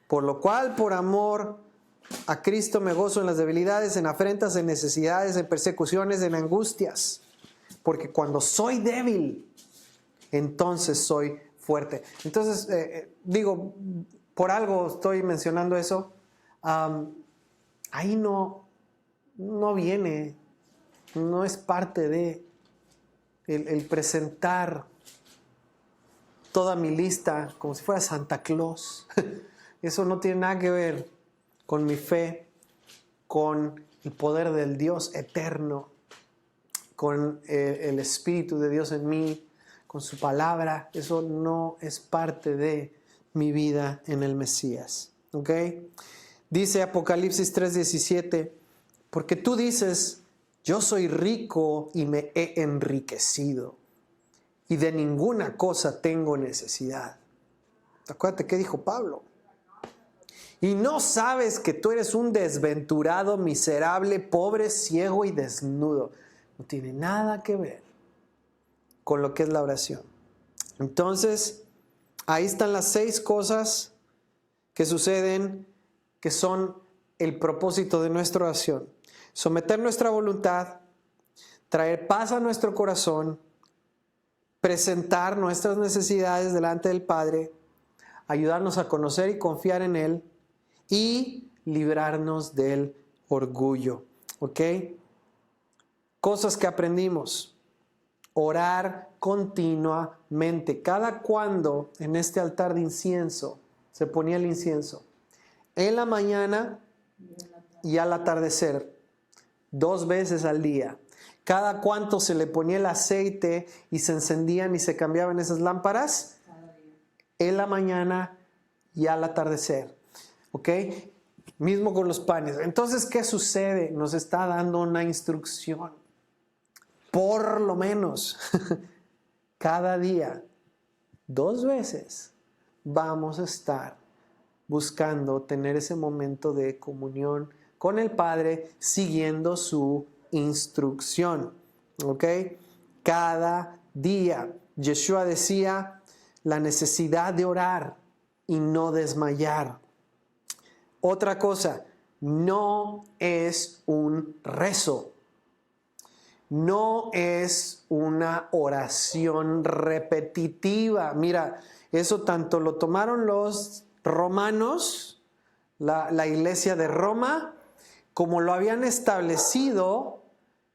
por lo cual, por amor a Cristo me gozo en las debilidades, en afrentas, en necesidades, en persecuciones, en angustias. Porque cuando soy débil, entonces soy fuerte. Entonces, digo, por algo estoy mencionando eso. Ahí no viene, no es parte de el presentar toda mi lista como si fuera Santa Claus. Eso no tiene nada que ver con mi fe, con el poder del Dios eterno, con el Espíritu de Dios en mí, con su palabra. Eso no es parte de mi vida en el Mesías. ¿Ok? Dice Apocalipsis 3:17, porque tú dices, yo soy rico y me he enriquecido, y de ninguna cosa tengo necesidad. Acuérdate qué dijo Pablo. Y no sabes que tú eres un desventurado, miserable, pobre, ciego y desnudo. No tiene nada que ver con lo que es la oración. Entonces, ahí están las 6 cosas que suceden, que son el propósito de nuestra oración. Someter nuestra voluntad, traer paz a nuestro corazón, presentar nuestras necesidades delante del Padre, ayudarnos a conocer y confiar en Él y librarnos del orgullo. ¿Ok? Cosas que aprendimos. Orar continuamente. Cada cuando en este altar de incienso se ponía el incienso. En la mañana y al atardecer, 2 veces al día. ¿Cada cuánto se le ponía el aceite y se encendían y se cambiaban esas lámparas? En la mañana y al atardecer. ¿Ok? Mismo con los panes. Entonces, ¿qué sucede? Nos está dando una instrucción. Por lo menos, cada día, 2 veces, vamos a estar buscando tener ese momento de comunión con el Padre, siguiendo su instrucción. ¿Ok? Cada día. Yeshua decía la necesidad de orar y no desmayar. Otra cosa, no es un rezo. No es una oración repetitiva. Mira, eso tanto lo tomaron los romanos, la iglesia de Roma, como lo habían establecido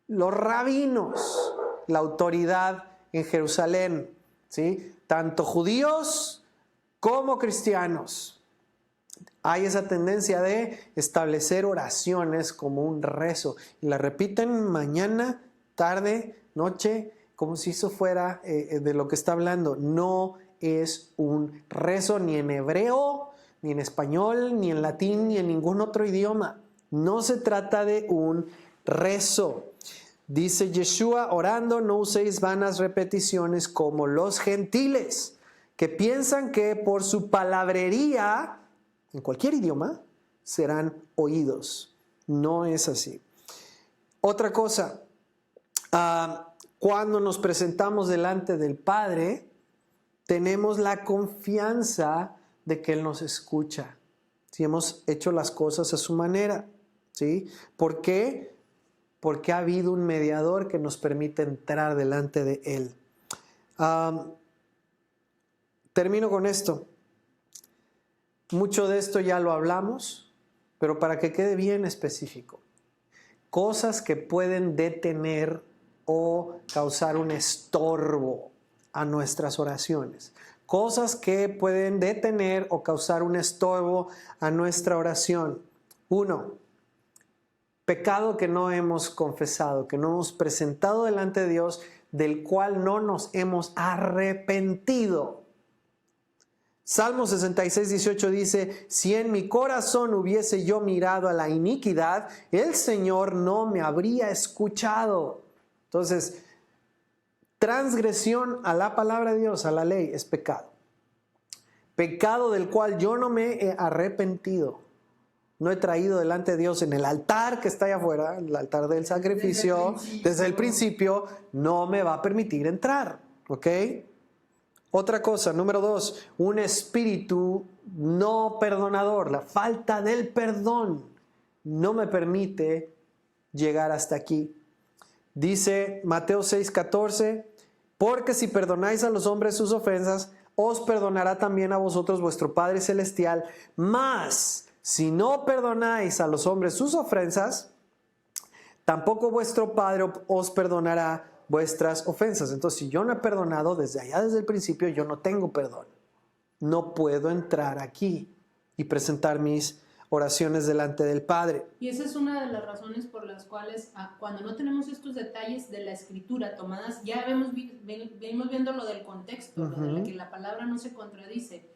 los rabinos, la autoridad en Jerusalén, ¿sí? Tanto judíos como cristianos. Hay esa tendencia de establecer oraciones como un rezo y la repiten mañana, tarde, noche, como si eso fuera de lo que está hablando. No es un rezo ni en hebreo, ni en español, ni en latín, ni en ningún otro idioma. No se trata de un rezo. Dice Yeshua, orando no uséis vanas repeticiones como los gentiles, que piensan que por su palabrería, en cualquier idioma, serán oídos. No es así. Otra cosa, cuando nos presentamos delante del Padre, tenemos la confianza de que Él nos escucha. Si hemos hecho las cosas a su manera, ¿sí? ¿Por qué? Porque ha habido un mediador que nos permite entrar delante de Él. Termino con esto. Mucho de esto ya lo hablamos, pero para que quede bien específico. Cosas que pueden detener o causar un estorbo a nuestras oraciones. Cosas que pueden detener o causar un estorbo a nuestra oración. 1. Pecado que no hemos confesado, que no hemos presentado delante de Dios, del cual no nos hemos arrepentido. Salmo 66, 18 dice, si en mi corazón hubiese yo mirado a la iniquidad, el Señor no me habría escuchado. Entonces, transgresión a la palabra de Dios, a la ley, es pecado. Pecado del cual yo no me he arrepentido. No he traído delante de Dios en el altar que está allá afuera, el altar del sacrificio, desde el principio, no me va a permitir entrar. ¿Ok? Otra cosa, número 2, un espíritu no perdonador. La falta del perdón no me permite llegar hasta aquí. Dice Mateo 6:14, porque si perdonáis a los hombres sus ofensas, os perdonará también a vosotros vuestro Padre Celestial. Mas, si no perdonáis a los hombres sus ofensas, tampoco vuestro Padre os perdonará vuestras ofensas. Entonces, si yo no he perdonado desde allá, desde el principio, yo no tengo perdón. No puedo entrar aquí y presentar mis oraciones delante del Padre. Y esa es una de las razones por las cuales cuando no tenemos estos detalles de la escritura tomadas, ya venimos viendo lo del contexto, lo de que la palabra no se contradice.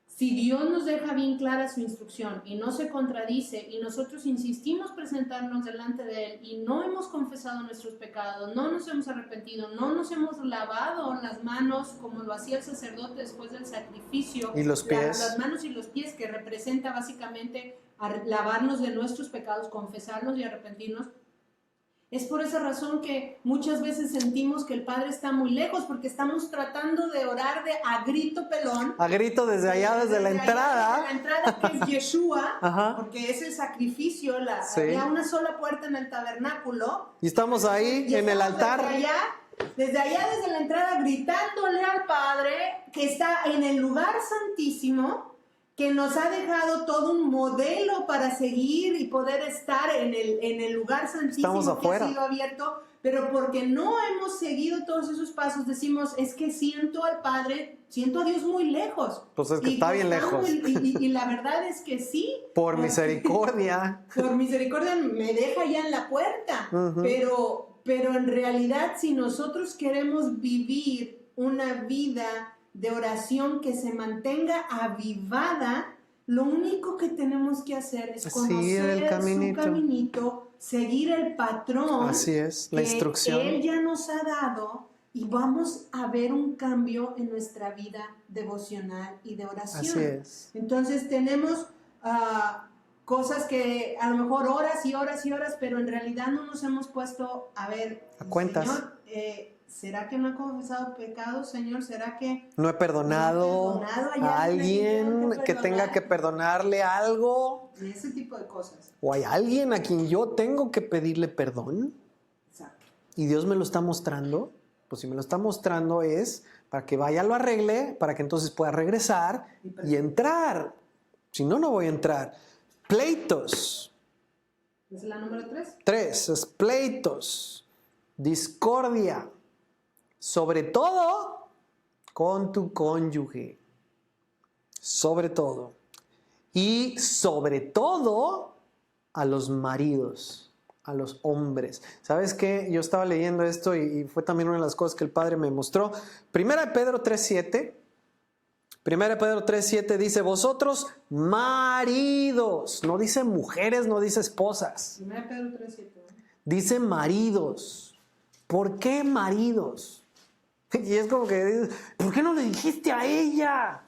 Si Dios nos deja bien clara su instrucción y no se contradice y nosotros insistimos presentarnos delante de Él y no hemos confesado nuestros pecados, no nos hemos arrepentido, no nos hemos lavado las manos como lo hacía el sacerdote después del sacrificio, y los pies, las manos y los pies, que representa básicamente lavarnos de nuestros pecados, confesarlos y arrepentirnos. Es por esa razón que muchas veces sentimos que el Padre está muy lejos, porque estamos tratando de orar a grito pelón. A grito desde allá, desde la entrada. Desde la entrada, que es Yeshua, Ajá. porque es el sacrificio, Sí. había una sola puerta en el tabernáculo. Y estamos ahí Y en el estamos altar. desde la entrada, gritándole al Padre que está en el lugar santísimo, que nos ha dejado todo un modelo para seguir y poder estar en el lugar santísimo. Estamos afuera. Que ha sido abierto pero porque no hemos seguido todos esos pasos, decimos, es que siento al Padre, siento a Dios muy lejos. Pues es que está bien lejos. Y la verdad es que sí. Por misericordia. Por misericordia me deja ya en la puerta, pero en realidad si nosotros queremos vivir una vida de oración que se mantenga avivada, lo único que tenemos que hacer es conocer su caminito, seguir el patrón. Así es, la instrucción. Él ya nos ha dado y vamos a ver un cambio en nuestra vida devocional y de oración. Así es. Entonces tenemos cosas que a lo mejor horas y horas y horas, pero en realidad no nos hemos puesto a ver. A cuentas. Señor, ¿será que no he confesado pecados, Señor? ¿Será que no he perdonado a alguien que tenga que perdonarle algo? Y ese tipo de cosas. ¿O hay alguien a quien yo tengo que pedirle perdón? Exacto. ¿Y Dios me lo está mostrando? Pues si me lo está mostrando es para que vaya, lo arregle, para que entonces pueda regresar y entrar. Si no, no voy a entrar. Pleitos. ¿Es la número 3? 3, es pleitos, discordia, sobre todo con tu cónyuge, sobre todo. Y sobre todo a los maridos, a los hombres. ¿Sabes qué? Yo estaba leyendo esto y fue también una de las cosas que el Padre me mostró. Primera de Pedro 3:7. Primera de Pedro 3:7 dice, vosotros maridos, no dice mujeres, no dice esposas. Primera de Pedro 3:7. Dice maridos. ¿Por qué maridos? Y es como que dices, ¿por qué no le dijiste a ella?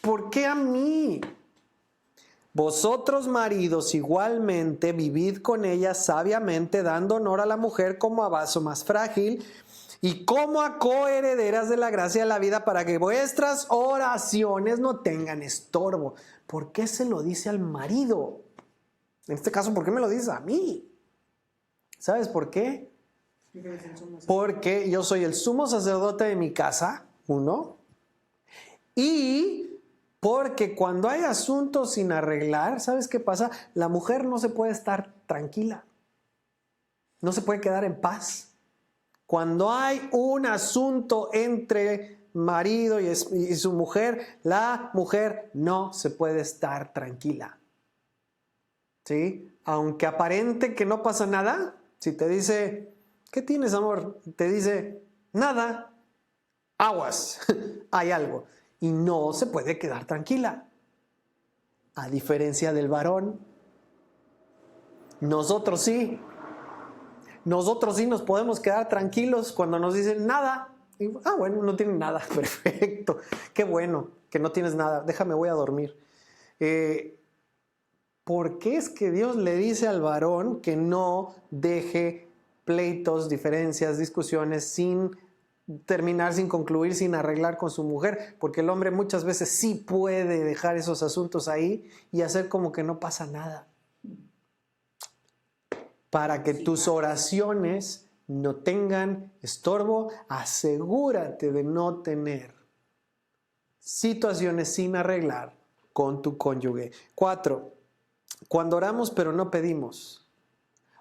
¿Por qué a mí? Vosotros maridos igualmente vivid con ella sabiamente, dando honor a la mujer como a vaso más frágil y como a coherederas de la gracia de la vida, para que vuestras oraciones no tengan estorbo. ¿Por qué se lo dice al marido? En este caso, ¿por qué me lo dice a mí? ¿Sabes por qué? Porque yo soy el sumo sacerdote de mi casa, uno, y porque cuando hay asuntos sin arreglar, ¿sabes qué pasa? La mujer no se puede estar tranquila, no se puede quedar en paz. Cuando hay un asunto entre marido y su mujer, la mujer no se puede estar tranquila. ¿Sí? Aunque aparente que no pasa nada, si te dice, ¿qué tienes, amor? Te dice, nada, aguas, hay algo. Y no se puede quedar tranquila. A diferencia del varón, nosotros sí. Nosotros sí nos podemos quedar tranquilos cuando nos dicen nada. Y, bueno, no tienen nada. Perfecto. Qué bueno que no tienes nada. Déjame, voy a dormir. ¿Por qué es que Dios le dice al varón que no deje pleitos, diferencias, discusiones sin terminar, sin concluir, sin arreglar con su mujer? Porque el hombre muchas veces sí puede dejar esos asuntos ahí y hacer como que no pasa nada. Para que tus oraciones no tengan estorbo, asegúrate de no tener situaciones sin arreglar con tu cónyuge. 4, cuando oramos pero no pedimos,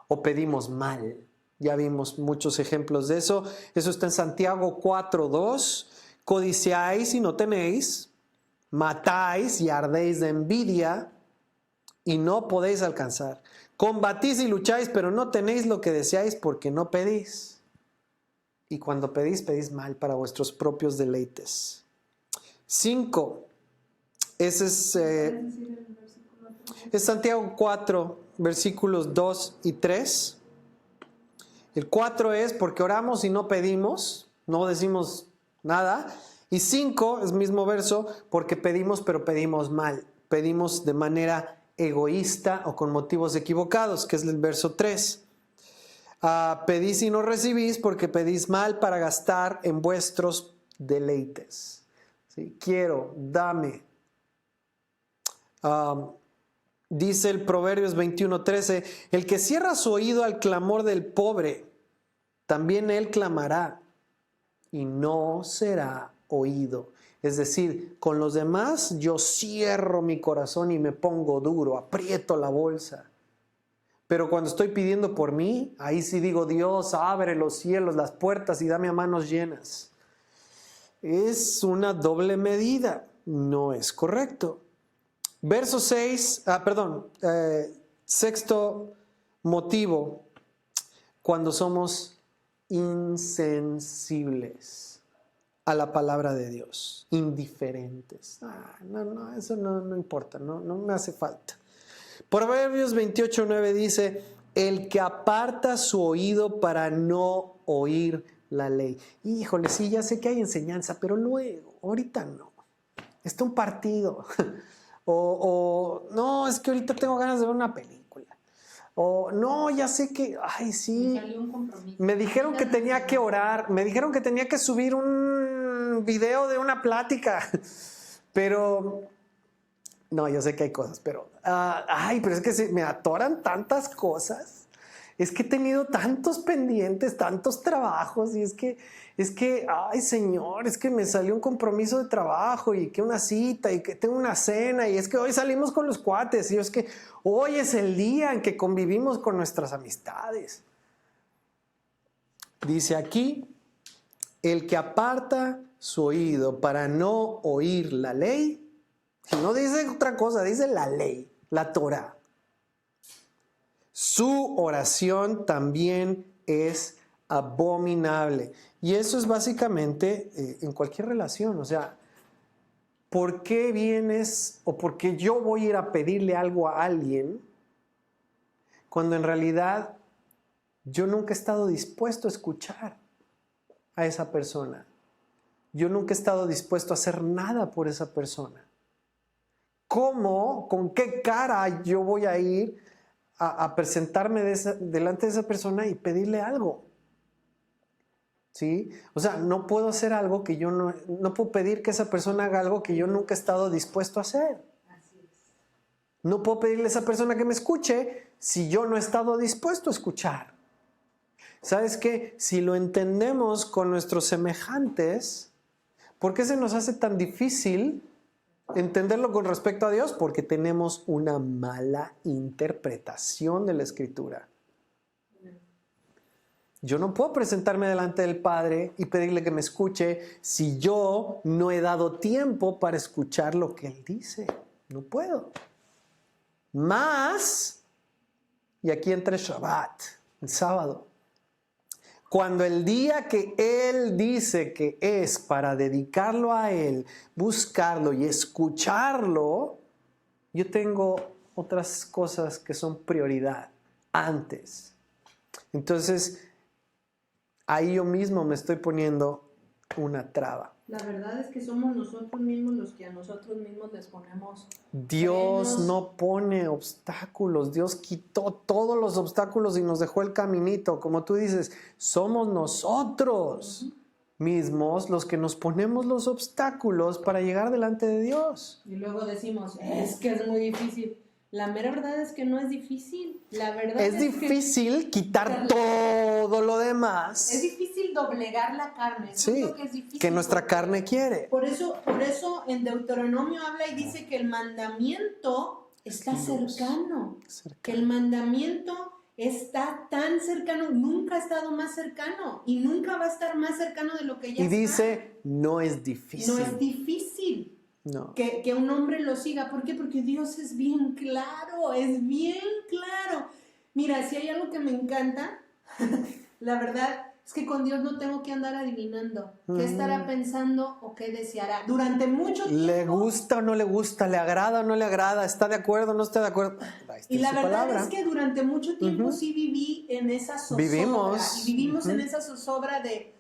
o pedimos mal. Ya vimos muchos ejemplos de eso. Eso está en Santiago 4:2. Codiciáis y no tenéis, matáis y ardéis de envidia y no podéis alcanzar. Combatís y lucháis, pero no tenéis lo que deseáis porque no pedís. Y cuando pedís, pedís mal para vuestros propios deleites. 5. Ese es Santiago 4, versículos 2 y 3. El 4 es porque oramos y no pedimos, no decimos nada. Y 5 es mismo verso, porque pedimos pero pedimos mal. Pedimos de manera egoísta o con motivos equivocados, que es el verso 3. Pedís y no recibís porque pedís mal para gastar en vuestros deleites. ¿Sí? Quiero, dame. Dice el Proverbios 21:13, el que cierra su oído al clamor del pobre, también él clamará y no será oído. Es decir, con los demás yo cierro mi corazón y me pongo duro, aprieto la bolsa. Pero cuando estoy pidiendo por mí, ahí sí digo, Dios, abre los cielos, las puertas y dame a manos llenas. Es una doble medida, no es correcto. Verso 6, sexto motivo, cuando somos insensibles a la palabra de Dios, indiferentes. No, eso no importa, no me hace falta. Proverbios 28:9 dice, el que aparta su oído para no oír la ley. Híjole, sí, ya sé que hay enseñanza, pero luego, ahorita no. Está un partido. No, es que ahorita tengo ganas de ver una película. O no, ya sé que, ay, sí. Me salió un compromiso. Me dijeron que tenía que orar, me dijeron que tenía que subir un video de una plática. Pero, no, yo sé que hay cosas, pero, pero es que me atoran tantas cosas. Es que he tenido tantos pendientes, tantos trabajos, y es que, ay Señor, es que me salió un compromiso de trabajo y que una cita y que tengo una cena y es que hoy salimos con los cuates y es que hoy es el día en que convivimos con nuestras amistades. Dice aquí, el que aparta su oído para no oír la ley, y no dice otra cosa, dice la ley, la Torá. Su oración también es abominable. Y eso es básicamente en cualquier relación. O sea, ¿por qué vienes o por qué yo voy a ir a pedirle algo a alguien cuando en realidad yo nunca he estado dispuesto a escuchar a esa persona? Yo nunca he estado dispuesto a hacer nada por esa persona. ¿Cómo? ¿Con qué cara yo voy a ir a presentarme delante de esa persona y pedirle algo? ¿Sí? O sea, no puedo hacer algo que yo no puedo pedir que esa persona haga algo que yo nunca he estado dispuesto a hacer. Así es. No puedo pedirle a esa persona que me escuche si yo no he estado dispuesto a escuchar. ¿Sabes qué? Si lo entendemos con nuestros semejantes, ¿por qué se nos hace tan difícil entenderlo con respecto a Dios? Porque tenemos una mala interpretación de la Escritura. Yo no puedo presentarme delante del Padre y pedirle que me escuche si yo no he dado tiempo para escuchar lo que Él dice. No puedo. Más, y aquí entra el Shabbat, el sábado. Cuando el día que Él dice que es para dedicarlo a Él, buscarlo y escucharlo, yo tengo otras cosas que son prioridad antes. Entonces, ahí yo mismo me estoy poniendo una traba. La verdad es que somos nosotros mismos los que a nosotros mismos les ponemos Dios frenos. no pone obstáculos. Dios quitó todos los obstáculos y nos dejó el caminito. Como tú dices, somos nosotros mismos los que nos ponemos los obstáculos para llegar delante de Dios. Y luego decimos, es que es muy difícil. La mera verdad es que no es difícil. La verdad Es difícil quitar todo lo demás. Es difícil doblegar la carne. Eso es Sí, lo que es difícil. que nuestra carne quiere. Por eso en Deuteronomio habla y dice que el mandamiento está cercano. Que el mandamiento está tan cercano, nunca ha estado más cercano y nunca va a estar más cercano de lo que ya Y está. dice, no es difícil. No es difícil. No. Que un hombre lo siga. ¿Por qué? Porque Dios es bien claro, es bien claro. Mira, si hay algo que me encanta, la verdad es que con Dios no tengo que andar adivinando qué estará pensando o qué deseará. Durante mucho tiempo. ¿Le gusta o no le gusta? ¿Le agrada o no le agrada? ¿Está de acuerdo o no está de acuerdo? Ahí está Y la su verdad palabra. es que durante mucho tiempo sí viví en esa zozobra. Vivimos en esa zozobra de,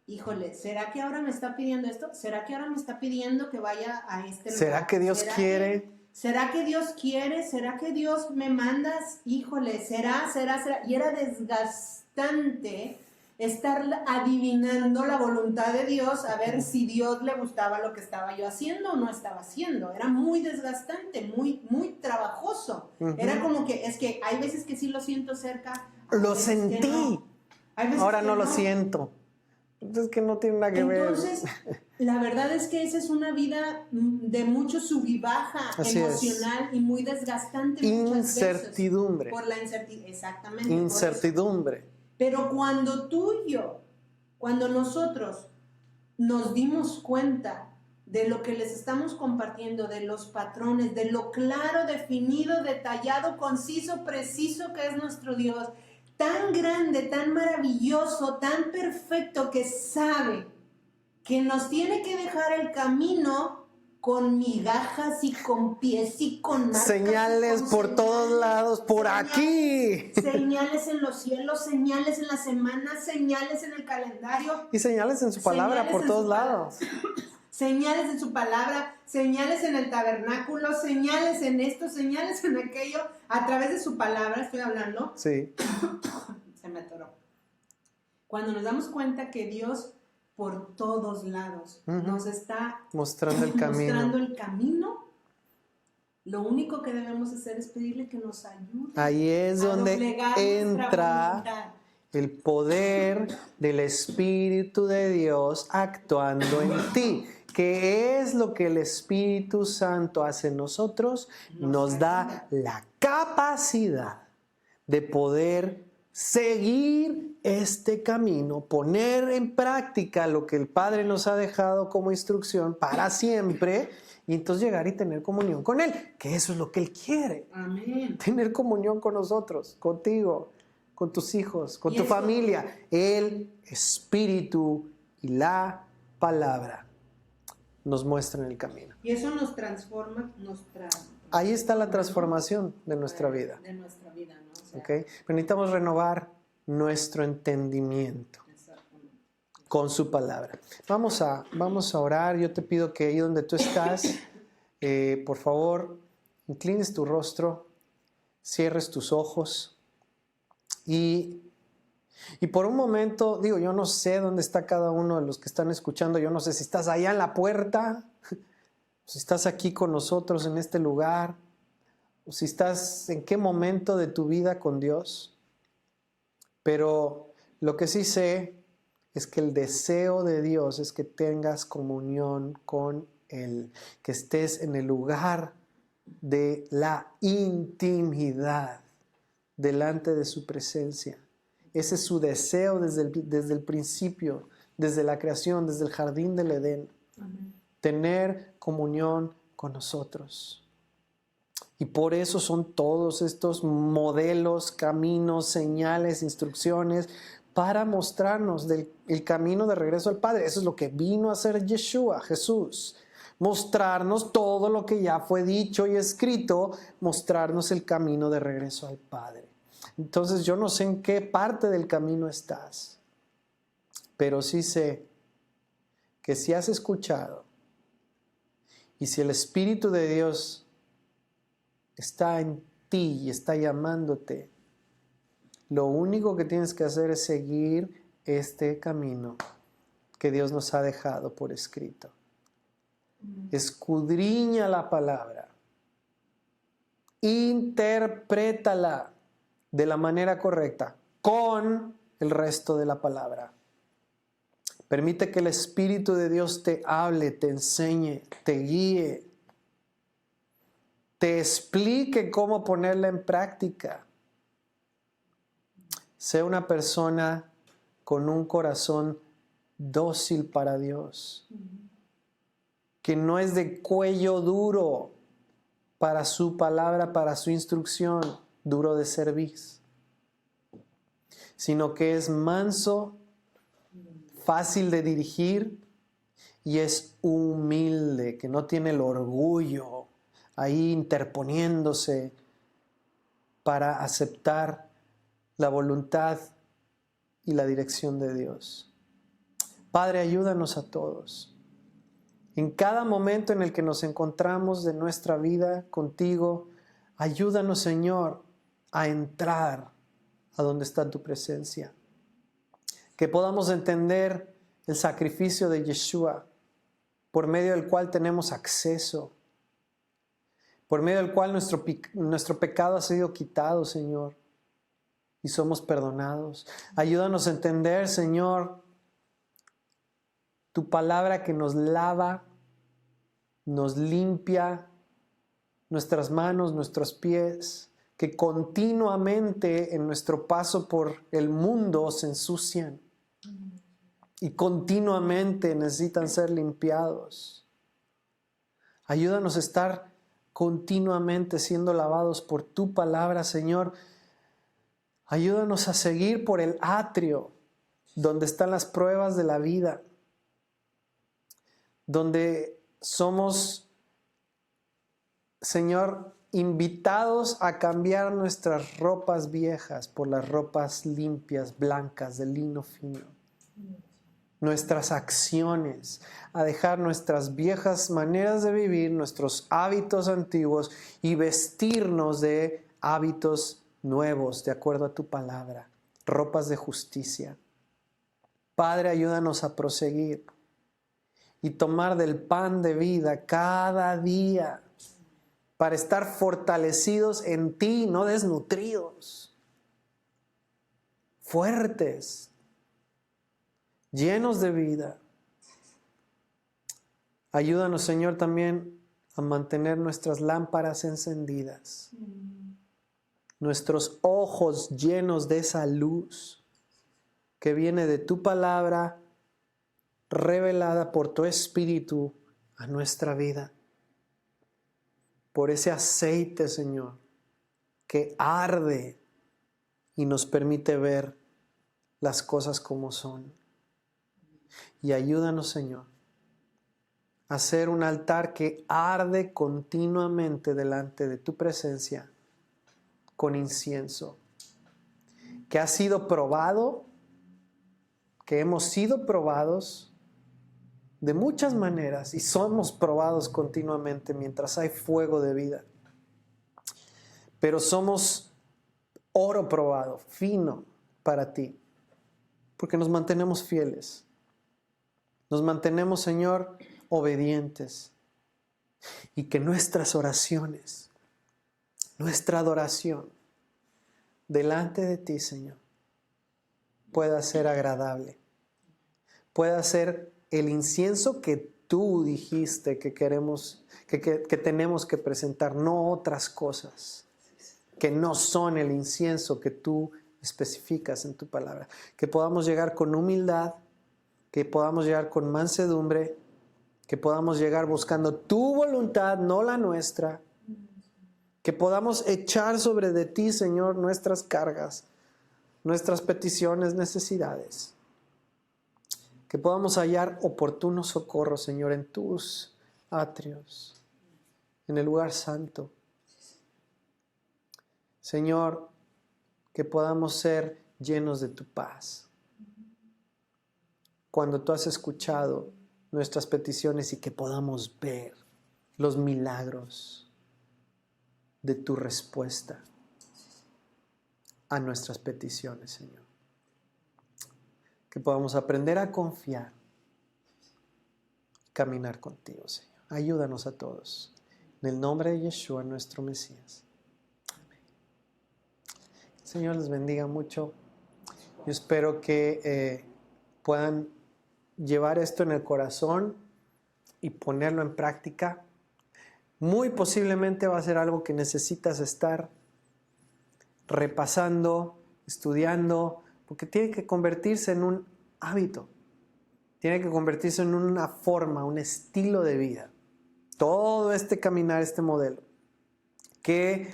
híjole, ¿será que ahora me está pidiendo esto? ¿Será que ahora me está pidiendo que vaya a este lugar? ¿Será que Dios quiere? ¿Será que Dios quiere? ¿Será que Dios me mandas? Híjole, ¿será? Y era desgastante estar adivinando la voluntad de Dios a ver si Dios le gustaba lo que estaba yo haciendo o no estaba haciendo. Era muy desgastante, muy, muy trabajoso. Era como que, es que hay veces que sí lo siento cerca. Lo veces que sentí. no. Hay veces Ahora que no lo siento. Es que no tiene nada que ver. Entonces, La verdad es que esa es una vida de mucho sub y baja Así es. emocional y muy desgastante muchas Incertidumbre. veces. Por la incertidumbre. Exactamente. por eso. Incertidumbre. Pero cuando tú y yo, cuando nosotros nos dimos cuenta de lo que les estamos compartiendo, de los patrones, de lo claro, definido, detallado, conciso, preciso que es nuestro Dios, tan grande, tan maravilloso, tan perfecto que sabe que nos tiene que dejar el camino con migajas y con pies y con marcas. Señales y con por todos lados, por señales, aquí. Señales en los cielos, señales en la semana, señales en el calendario. Y señales en su palabra Señales por en todos su lados. Señales en su palabra, señales en el tabernáculo, señales en esto, señales en aquello, a través de su palabra estoy hablando. Sí. Se me atoró. Cuando nos damos cuenta que Dios por todos lados nos está Mostrando el camino. mostrando el camino, lo único que debemos hacer es pedirle que nos ayude. Ahí es a donde doblegar nuestra entra voluntad. el poder del Espíritu de Dios actuando en ti. ¿Qué es lo que el Espíritu Santo hace en nosotros? Nos da la capacidad de poder seguir este camino, poner en práctica lo que el Padre nos ha dejado como instrucción para siempre, y entonces llegar y tener comunión con Él, que eso es lo que Él quiere. Amén. Tener comunión con nosotros, contigo, con tus hijos, con Y tu eso- familia. El Espíritu y la palabra nos muestran el camino. Y eso nos transforma, Ahí está la transformación de nuestra vida. De nuestra vida, ¿no? O sea, ¿Ok? Pero necesitamos renovar nuestro entendimiento exactamente. con su palabra. Vamos a orar. Yo te pido que ahí donde tú estás, por favor, inclines tu rostro, cierres tus ojos y por un momento, digo, yo no sé dónde está cada uno de los que están escuchando. Yo no sé si estás allá en la puerta, si estás aquí con nosotros en este lugar, o si estás en qué momento de tu vida con Dios. Pero lo que sí sé es que el deseo de Dios es que tengas comunión con Él, que estés en el lugar de la intimidad delante de su presencia. Ese es su deseo desde el principio, desde la creación, desde el jardín del Edén. Amén. Tener comunión con nosotros. Y por eso son todos estos modelos, caminos, señales, instrucciones para mostrarnos el camino de regreso al Padre. Eso es lo que vino a hacer Yeshua, Jesús. Mostrarnos todo lo que ya fue dicho y escrito, mostrarnos el camino de regreso al Padre. Entonces yo no sé en qué parte del camino estás, pero sí sé que si has escuchado y si el Espíritu de Dios está en ti y está llamándote, lo único que tienes que hacer es seguir este camino que Dios nos ha dejado por escrito. Escudriña la palabra, interprétala de la manera correcta con el resto de la palabra. Permite que el Espíritu de Dios te hable, te enseñe, te guíe, te explique cómo ponerla en práctica. Sé una persona con un corazón dócil para Dios, que no es de cuello duro para su palabra, para su instrucción, duro de cerviz, sino que es manso, fácil de dirigir y es humilde, que no tiene el orgullo ahí interponiéndose para aceptar la voluntad y la dirección de Dios. Padre, ayúdanos a todos. En cada momento en el que nos encontramos de nuestra vida contigo, ayúdanos, Señor, a entrar a donde está tu presencia. Que podamos entender el sacrificio de Yeshua, por medio del cual tenemos acceso, por medio del cual nuestro pecado ha sido quitado, Señor, y somos perdonados. Ayúdanos a entender, Señor, Tu palabra que nos lava, nos limpia nuestras manos, nuestros pies, que continuamente en nuestro paso por el mundo se ensucian y continuamente necesitan ser limpiados. Ayúdanos a estar continuamente siendo lavados por tu palabra, Señor. Ayúdanos a seguir por el atrio donde están las pruebas de la vida, donde somos, Señor, invitados a cambiar nuestras ropas viejas por las ropas limpias, blancas, de lino fino. Nuestras acciones, a dejar nuestras viejas maneras de vivir, nuestros hábitos antiguos y vestirnos de hábitos nuevos, de acuerdo a tu palabra, ropas de justicia. Padre, ayúdanos a proseguir y tomar del pan de vida cada día para estar fortalecidos en ti, no desnutridos, fuertes, llenos de vida. Ayúdanos, Señor, también a mantener nuestras lámparas encendidas, nuestros ojos llenos de esa luz que viene de tu palabra, revelada por tu Espíritu a nuestra vida. Por ese aceite, Señor, que arde y nos permite ver las cosas como son. Y ayúdanos, Señor, a hacer un altar que arde continuamente delante de tu presencia con incienso, que ha sido probado, que hemos sido probados de muchas maneras y somos probados continuamente mientras hay fuego de vida. Pero somos oro probado, fino para ti, porque nos mantenemos fieles. Nos mantenemos, Señor, obedientes. Y que nuestras oraciones, nuestra adoración delante de ti, Señor, pueda ser agradable. Pueda ser el incienso que tú dijiste que queremos, que tenemos que presentar, no otras cosas que no son el incienso que tú especificas en tu palabra. Que podamos llegar con humildad, que podamos llegar con mansedumbre, que podamos llegar buscando tu voluntad, no la nuestra. Que podamos echar sobre de ti, Señor, nuestras cargas, nuestras peticiones, necesidades. Que podamos hallar oportuno socorro, Señor, en tus atrios, en el lugar santo. Señor, que podamos ser llenos de tu paz. Cuando tú has escuchado nuestras peticiones y que podamos ver los milagros de tu respuesta a nuestras peticiones, Señor. Que podamos aprender a confiar, caminar contigo, Señor. Ayúdanos a todos. En el nombre de Yeshua, nuestro Mesías. Amén. El Señor les bendiga mucho. Yo espero que puedan llevar esto en el corazón y ponerlo en práctica. Muy posiblemente va a ser algo que necesitas estar repasando, estudiando, porque tiene que convertirse en un hábito, tiene que convertirse en una forma, un estilo de vida. Todo este caminar, este modelo, que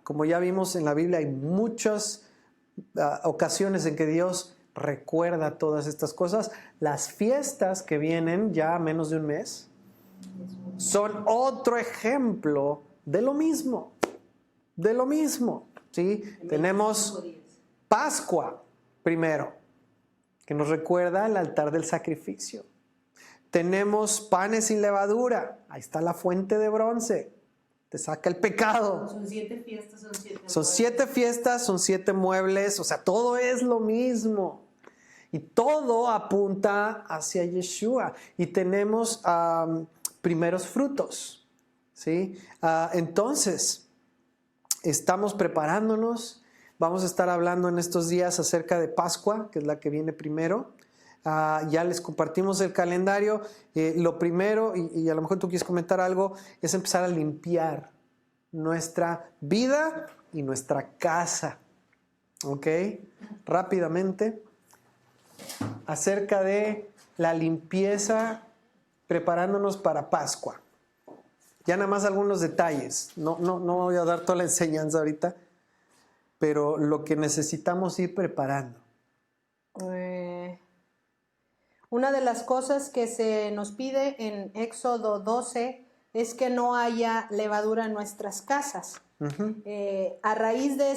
como ya vimos en la Biblia, hay muchas ocasiones en que Dios recuerda todas estas cosas. Las fiestas que vienen ya a menos de un mes son otro ejemplo de lo mismo, ¿sí? Tenemos Pascua primero, que nos recuerda el altar del sacrificio. Tenemos panes sin levadura, ahí está la fuente de bronce, te saca el pecado. Son 7 fiestas, son 7 Son 7 fiestas, son 7 muebles, o sea, todo es lo mismo. Y todo apunta hacia Yeshua. Y tenemos primeros frutos, ¿sí? Entonces, estamos preparándonos. Vamos a estar hablando en estos días acerca de Pascua, que es la que viene primero. Ya les compartimos el calendario. Lo primero, y a lo mejor tú quieres comentar algo, es empezar a limpiar nuestra vida y nuestra casa. ¿Ok? Rápidamente, acerca de la limpieza, preparándonos para Pascua. Ya nada más algunos detalles. No voy a dar toda la enseñanza ahorita, pero lo que necesitamos ir preparando. Una de las cosas que se nos pide en Éxodo 12 es que no haya levadura en nuestras casas. Uh-huh. A raíz de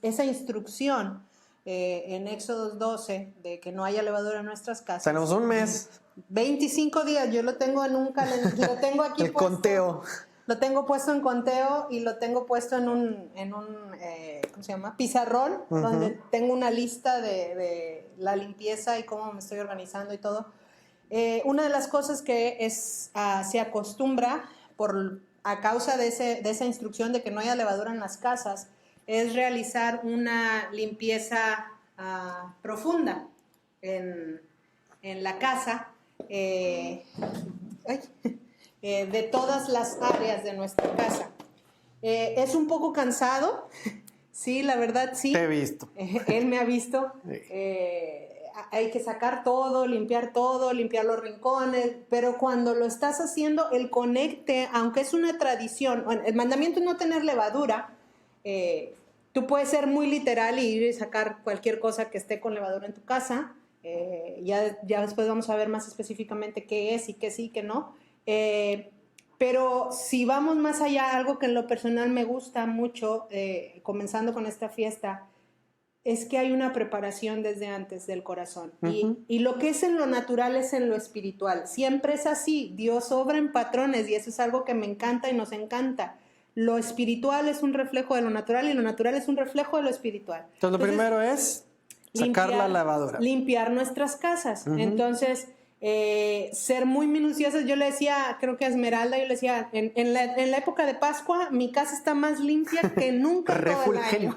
esa instrucción en Éxodo 12 de que no haya levadura en nuestras casas. Tenemos un mes. 25 días, yo lo tengo en un calendario, lo tengo aquí el puesto, conteo. Lo tengo puesto en conteo y lo tengo puesto en un ¿cómo se llama? Pizarrón, Uh-huh. donde tengo una lista de la limpieza y cómo me estoy organizando y todo. Una de las cosas que se acostumbra a causa de esa instrucción de que no haya levadura en las casas es realizar una limpieza profunda en la casa. De todas las áreas de nuestra casa. Es un poco cansado, sí, la verdad sí. Te he visto. Él me ha visto. Hay que sacar todo, limpiar los rincones, pero cuando lo estás haciendo, el conecte, aunque es una tradición, bueno, el mandamiento es no tener levadura. Tú puedes ser muy literal y ir y sacar cualquier cosa que esté con levadura en tu casa. Ya después vamos a ver más específicamente qué es y qué sí, qué no. Pero si vamos más allá, algo que en lo personal me gusta mucho, comenzando con esta fiesta, es que hay una preparación desde antes del corazón. Uh-huh. Y lo que es en lo natural es en lo espiritual. Siempre es así. Dios obra en patrones y eso es algo que me encanta y nos encanta. Lo espiritual es un reflejo de lo natural y lo natural es un reflejo de lo espiritual. Entonces, lo primero es sacar la lavadora. Limpiar nuestras casas. Uh-huh. Entonces, ser muy minuciosas. Yo le decía, creo que a Esmeralda, yo le decía, en la época de Pascua, mi casa está más limpia que nunca en todo el año.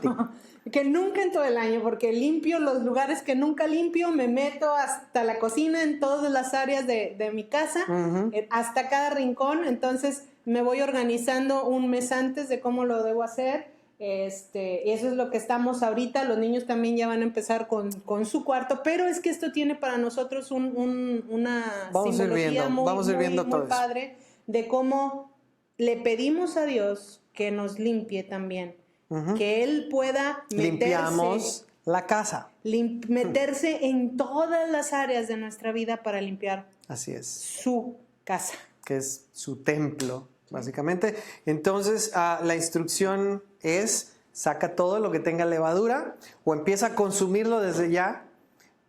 Que nunca en todo el año, porque limpio los lugares que nunca limpio, me meto hasta la cocina, en todas las áreas de mi casa, uh-huh. Hasta cada rincón. Entonces, me voy organizando un mes antes de cómo lo debo hacer. Eso es lo que estamos ahorita. Los niños también ya van a empezar con su cuarto, pero es que esto tiene para nosotros una simbología muy padre de cómo le pedimos a Dios que nos limpie también, uh-huh. Que Él pueda limpiamos la casa, meterse en todas las áreas de nuestra vida para limpiar. Así es. Su casa, que es su templo, básicamente. Entonces, la instrucción es: saca todo lo que tenga levadura o empieza a consumirlo desde ya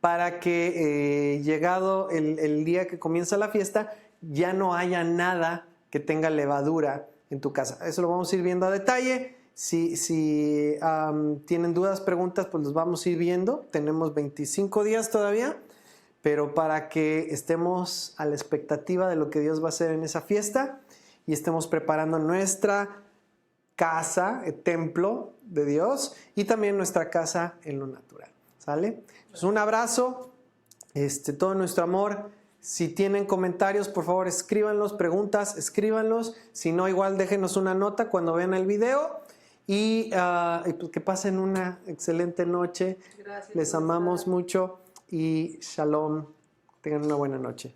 para que llegado el día que comienza la fiesta ya no haya nada que tenga levadura en tu casa. Eso lo vamos a ir viendo a detalle. Si tienen dudas, preguntas, pues los vamos a ir viendo. Tenemos 25 días todavía, pero para que estemos a la expectativa de lo que Dios va a hacer en esa fiesta y estemos preparando nuestra casa, el templo de Dios, y también nuestra casa en lo natural. ¿Sale? Pues un abrazo, todo nuestro amor. Si tienen comentarios, por favor, escríbanlos, preguntas, escríbanlos. Si no, igual déjenos una nota cuando vean el video. Y pues que pasen una excelente noche. Gracias. Les amamos mucho y shalom. Tengan una buena noche.